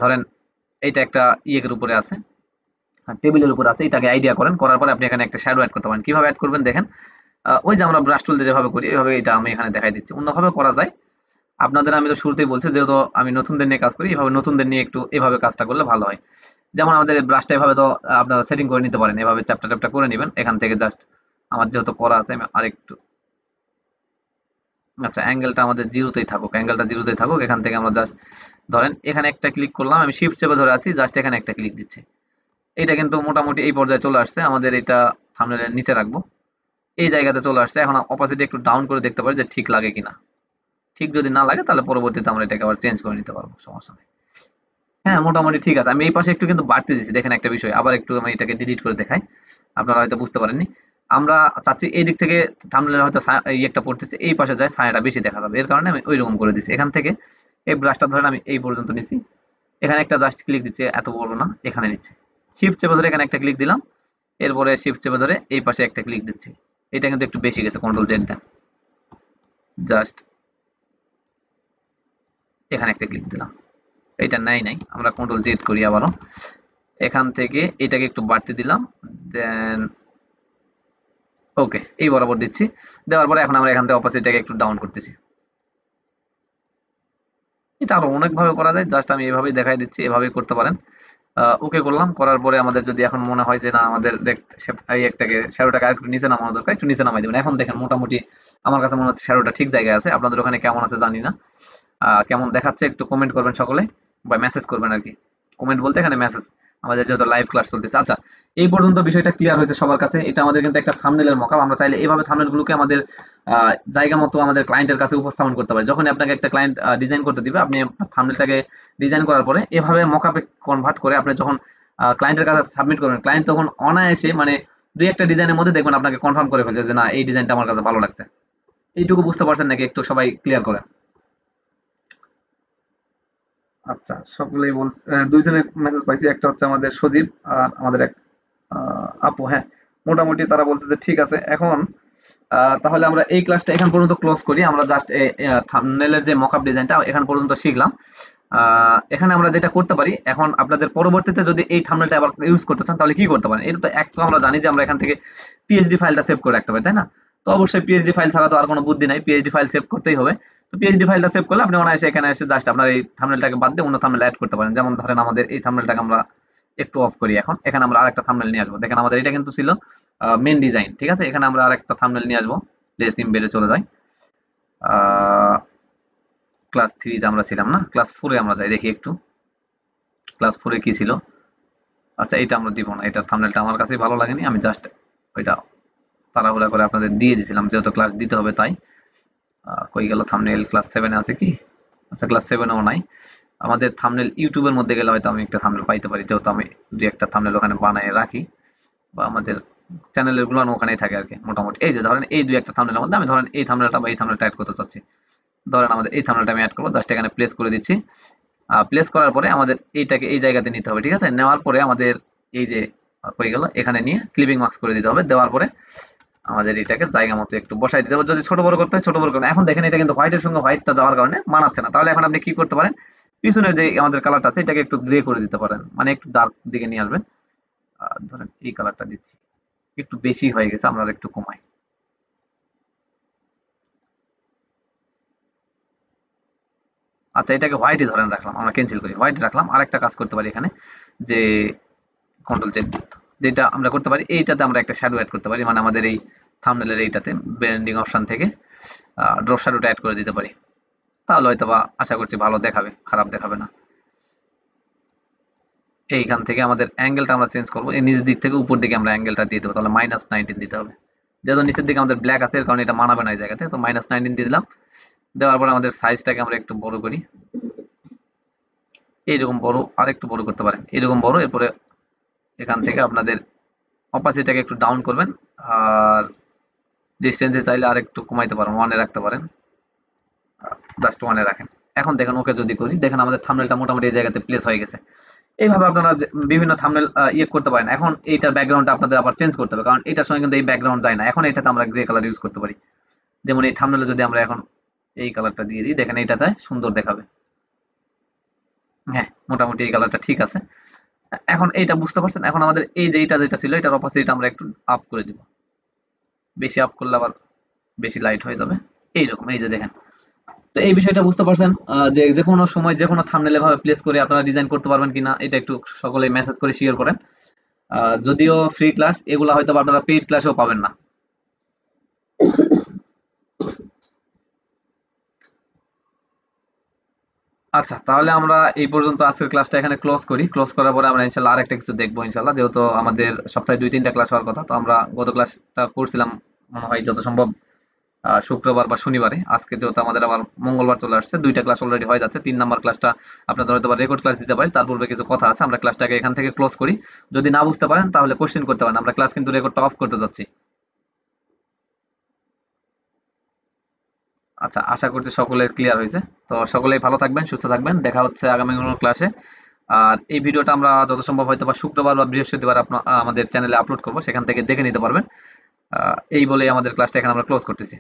ধরেন এইটা একটা ইয়ের উপরে আছে, টেবিলের উপর আছে, এটাকে আইডিয়া করেন, করার পরে আপনি এখানে একটা শ্যাডো অ্যাড করতে পারেন। কিভাবে অ্যাড করবেন দেখেন, ওই যে আমরা ব্রাশ টুল দিয়ে যেভাবে করি এইভাবে এটা আমি এখানে দেখাই দিচ্ছি। অন্যভাবে করা যায়, আপনাদের আমি তো শুরুতেই বলছি, যেহেতু আমি নতুনদের নিয়ে কাজ করি, এভাবে নতুনদের নিয়ে একটু এভাবে কাজটা করলে ভালো হয়। যেমন আমাদের ব্রাশটা এভাবে তো আপনারা সেটিং করে নিতে পারেন, এভাবে চ্যাপ্টা ট্যাপটা করে নেবেন এখান থেকে। জাস্ট আমার যেহেতু করা আছে, আমি আরেকটু, আচ্ছা, অ্যাঙ্গেলটা আমাদের জিরোতেই থাকুক, অ্যাঙ্গেলটা জিরোতেই থাকুক। এখান থেকে আমরা জাস্ট ধরেন এখানে একটা ক্লিক করলাম, আমি শিফট চেপে ধরে আছি, জাস্ট এখানে একটা ক্লিক দিচ্ছি। এটা কিন্তু মোটামুটি এই পর্যায়ে চলে আসছে, আমাদের এটা থাম্বনেলের নিচে রাখবো, এই জায়গাতে চলে আসছে। এখন অপাসিটি একটু ডাউন করে দেখতে পারি যে ঠিক লাগে কিনা। ঠিক যদি না লাগে তাহলে পরবর্তীতে আমরা এটাকে আবার চেঞ্জ করে নিতে পারবো, সমস্যা নেই। হ্যাঁ, মোটামুটি ঠিক আছে। আমি এই পাশে একটু কিন্তু বাড়তে দিচ্ছি, দেখেন একটা বিষয়, আবার একটু আমি এটাকে ডিলিট করে দেখাই, আপনারা হয়তো বুঝতে পারেননি। আমরা চাচ্ছি এই দিক থেকে থাম্বনেলের হয়তো এই একটা পড়তেছে, এই পাশে যায় ছায়াটা বেশি দেখা যাবে, এর কারণে আমি ওই রকম করে দিচ্ছি। এখান থেকে এই ব্রাশটা ধরেন আমি এই পর্যন্ত নিছি, এখানে একটা জাস্ট ক্লিক দিচ্ছি, এত বড় না, এখানে নিচ্ছি, শিফট চেপে ধরে এখানে একটা ক্লিক দিলাম, এরপরে শিফট চেপে ধরে এই পাশে একটা ক্লিক দিচ্ছি। এটা কিন্তু একটু বেশি গেছে, কন্ট্রোল জেড দেন, জাস্ট এখানে একটা ক্লিক দিলাম, এটা নাই, আমরা কন্ট্রোল জেড করি আবারও, এখান থেকে এটাকে একটু বাড়তে দিলাম, দেন ওকে এই বরাবর দিচ্ছি, দেওয়ার পরে এখন আমরা এখান থেকে অপোজিটটাকে একটু ডাউন করতেছি। এটা আরো অনেকভাবে করা যায়, জাস্ট আমি এভাবেই দেখাই দিচ্ছি, এভাবেই করতে পারেন। ওকে করলাম, করার পরে আমাদের যদি এখন মনে হয় যে না আমাদের এই একটাকে শ্যাডোটাকে আরেকটু নিচে নামানো দরকার, একটু নিচে নামাই দেবেন। এখন দেখেন মোটামুটি আমার কাছে মনে হচ্ছে শ্যাডোটা ঠিক জায়গায় আছে, আপনাদের ওখানে কেমন আছে জানি না, কেমন দেখাচ্ছে একটু কমেন্ট করবেন সকলে, বা মেসেজ করবেন আর কি, কমেন্ট বলতে এখানে মেসেজ, আমাদের যেহেতু লাইভ ক্লাস চলতেছে। আচ্ছা, এই পর্যন্ত বিষয়টা ক্লিয়ার হয়েছে সবার কাছে। এটা আমাদের কিন্তু একটা থাম্বনেলের মকআপ, আমরা চাইলে এইভাবে থাম্বনেলগুলোকে আমাদের জায়গা মতো আমাদের ক্লায়েন্টের কাছে উপস্থাপন করতে পারি। যখন আপনাকে একটা ক্লায়েন্ট ডিজাইন করতে দিবে, আপনি থাম্বনেলটাকে ডিজাইন করার পরে এভাবে মকআপে কনভার্ট করে আপনি যখন ক্লায়েন্টের কাছে সাবমিট করবেন, ক্লায়েন্ট তখন অনায়াসে মানে দুই একটা ডিজাইনের মধ্যে দেখবেন আপনাকে কনফার্ম করে ফেলছে যে না এই ডিজাইনটা আমার কাছে ভালো লাগছে। এইটুকু বুঝতে পারছেন নাকি, একটু সবাই ক্লিয়ার করেন। আচ্ছা, সকলেই বলছে, দুইজনের মেসেজ পাইছি, একটা হচ্ছে আমাদের সজীব আর আমাদের এক আপু। হ্যাঁ, মোটামুটি তারা বলছে যে ঠিক আছে। এখন তাহলে আমরা এই ক্লাসটা এখান পর্যন্ত ক্লোজ করি। আমরা জাস্ট থাম্বনেলের যে মকআপ ডিজাইনটা এখান পর্যন্ত শিখলাম। এখানে আমরা যেটা করতে পারি, এখন আপনাদের পরবর্তীতে যদি এই থাম্বনেলটা আবার ইউজ করতে চান তাহলে কি করতে পারেন, এটা তো এক তো আমরা জানি যে আমরা এখান থেকে পিএইচডি ফাইলটা সেভ করে রাখতে পারি, তাই না? তো অবশ্যই পিএইচডি ফাইল ছাড়া তো আর কোনো বুদ্ধি নাই, পিএইচডি ফাইল সেভ করতেই হবে। তো পিএইচডি ফাইলটা সেভ করলে আপনি অনায়াসে এখানে এসে জাস্ট আপনার এই থাম্বনেলটাকে বাদ দিয়ে অন্য থাম্বনেল অ্যাড করতে পারেন। যেমন ধরেন আমাদের এই থাম্বনেলটাকে আমরা একটু অফ করি, এখন এখানে আমরা আরেকটা থাম্বনেল নিয়ে আসবো। দেখেন আমাদের এটা কিন্তু ছিল মেন ডিজাইন, ঠিক আছে? এখানে আমরা আরেকটা থাম্বনেল নিয়ে আসবো, লেস ইমবেডে চলে যাই। ক্লাস 3 তে আমরা ছিলাম না, ক্লাস 4 এ আমরা যাই, দেখি একটু ক্লাস 4 এ কি ছিল। আচ্ছা, এটা আমরা দিব না, এটার থাম্বনেলটা আমার কাছে ভালো লাগেনি, আমি জাস্ট ওইটা তাড়াহুড়া করে আপনাদের দিয়ে দিয়েছিলাম, যেহেতু ক্লাস দিতে হবে তাই। কই গেল থাম্বনেল? ক্লাস 7 এ আছে কি? আচ্ছা, ক্লাস 7 এও নাই। আমাদের থাম্বনেল ইউটিউবের মধ্যে গেলে হয়তো আমি একটা থাম্বনেল পাইতে পারি, যেহেতু আমি দুই একটা থাম্বনেল ওখানে বানায় রাখি, বা আমাদের চ্যানেলের গুলো ওখানেই থাকে আর কি মোটামুটি। এই যে ধরেন এই দুই একটা থাম্বনেলের মধ্যে আমি ধরেন এই থাম্বনেলটা বা এই থাম্বনেলটা অ্যাড করতে চাচ্ছি, ধরেন আমাদের এই থাম্বনেলটা আমি অ্যাড করবো, জাস্ট এখানে প্লেস করে দিচ্ছি। প্লেস করার পরে আমাদের এইটাকে এই জায়গাতে নিতে হবে, ঠিক আছে? নেওয়ার পরে আমাদের এই যে হয়ে গেল, এখানে নিয়ে ক্লিপিং মার্কস করে দিতে হবে। দেওয়ার পরে আমাদের এটাকে জায়গা মতো একটু বসাই দিতে হবে, যদি ছোট বড় করতে হয় ছোট বড় করবেন। এখন দেখেন এটা কিন্তু হোয়াইটের সঙ্গে হোয়াইটটা দেওয়ার কারণে মানাচ্ছে না, তাহলে এখন আপনি কি করতে পারেন, পিছনের যে আমাদের কালারটা আছে এটাকে একটু গ্রে করে দিতে পারেন, মানে একটু ডার্ক দিকে নিয়ে আসবেন। ধরেন এই কালারটা দিচ্ছি, একটু বেশি হয়ে গেছে, আমরা একটু কমাই। আচ্ছা, এটাকে হোয়াইটই ধরেন রাখলাম, আমরা ক্যান্সেল করি, হোয়াইট রাখলাম। আরেকটা কাজ করতে পারি এখানে, যে কন্ট্রোল জেড, যেটা আমরা করতে পারি এইটাতে আমরা একটা শ্যাডো অ্যাড করতে পারি, মানে আমাদের এই থাম্বনেলের এইটাতে ব্লেন্ডিং অপশন থেকে ড্রপ শ্যাডোটা অ্যাড করে দিতে পারি, তাহলে হয়তো বা আশা করছি ভালো দেখাবে, খারাপ দেখাবে না। এইখান থেকে আমাদের অ্যাঙ্গেলটা আমরা চেঞ্জ করবো, এই নিচ দিক থেকে উপর দিকে আমরা অ্যাঙ্গেলটা দিয়ে দেবো, তাহলে -19 দিতে হবে, যেহেতু নিচের দিকে আমাদের ব্ল্যাক আছে এর কারণে এটা মানাবে না এই জায়গাতে, তো -19 দিয়ে দিলাম। দেওয়ার পরে আমাদের সাইজটাকে আমরা একটু বড় করি, এইরকম বড়, আর একটু বড় করতে পারেন এরকম বড়। এরপরে এখান থেকে আপনাদের অপাসিটিটাকে একটু ডাউন করবেন, আর ডিস্টেন্সে চাইলে আর একটু কমাইতে পারেন, 1 এ রাখতে পারেন, জাস্ট 1 এ রাখেন। এখন দেখেন ওকে যদি করি, দেখেন আমাদের থাম্বনেলটা মোটামুটি এই জায়গাতে প্লেস হয়ে গেছে। এইভাবে আপনারা বিভিন্ন থাম্বনেল ইয়ে করতে পারেন। এখন এইটার ব্যাকগ্রাউন্ডটা আপনাদের আবার চেঞ্জ করতে হবে, কারণ এটার সঙ্গে কিন্তু এই ব্যাকগ্রাউন্ড যায় না। এখন এটাতে আমরা গ্রে কালার ইউজ করতে পারি, যেমন এই থাম্বনেলে যদি আমরা এখন এই কালারটা দিয়ে দিই, দেখেন এইটাতে সুন্দর দেখাবে। হ্যাঁ, মোটামুটি এই কালারটা ঠিক আছে। এখন এইটা বুঝতে পারছেন? এখন আমাদের এই যে এইটা যেটা ছিল এটার অপোজিট আমরা একটু আপ করে দিব, বেশি আপ করলে আবার বেশি লাইট হয়ে যাবে, এইরকম। এই যে দেখেন, তো এই বিষয়টা বুঝতে পারছেন যে যে কোনো সময় যে কোনো থাম্বনেল এভাবে প্লেস করে আপনারা ডিজাইন করতে পারবেন কিনা, এটা একটু সকলে মেসেজ করে শেয়ার করেন। যদিও ফ্রি ক্লাস, এগুলো হয়তো আপনারা পেইড ক্লাসেও পাবেন না। আচ্ছা, তাহলে আমরা এই পর্যন্ত আজকের ক্লাসটা এখানে ক্লোজ করি। ক্লোজ করার পরে আমরা ইনশাল্লাহ আরেকটা কিছু দেখবো ইনশাল্লাহ, যেহেতু আমাদের সপ্তাহে 2-3টা ক্লাস হওয়ার কথা, তো আমরা গত ক্লাসটা করছিলাম মনে হয় যত সম্ভব শুক্রবার বা শনিবারে। আজকে যেহেতু আমাদের আবার মঙ্গলবার চলে আসছে, 2টা ক্লাস অলরেডি হয়ে যাচ্ছে। 3 নাম্বার ক্লাসটা আপনাদের হয়তো বা রেকর্ড ক্লাস দিতে পারি, তার পূর্বে কিছু কথা আছে, আমরা ক্লাসটাকে এখান থেকে ক্লোজ করি। যদি না বুঝতে পারেন তাহলে কোশ্চেন করতে পারেন, আমরা ক্লাস কিন্তু রেকর্ডটা অফ করতে যাচ্ছি। আচ্ছা, আশা করছি সকলের ক্লিয়ার হয়েছে। তো সকলেই ভালো থাকবেন, সুস্থ থাকবেন, দেখা হচ্ছে আগামী কোনো ক্লাসে। আর এই ভিডিওটা আমরা যত সম্ভব হয়তো বা শুক্রবার বা বৃহস্পতিবার আমাদের চ্যানেলে আপলোড করবো, সেখান থেকে দেখে নিতে পারবেন। এই বলেই আমাদের ক্লাসটা এখানে আমরা ক্লোজ করতেছি।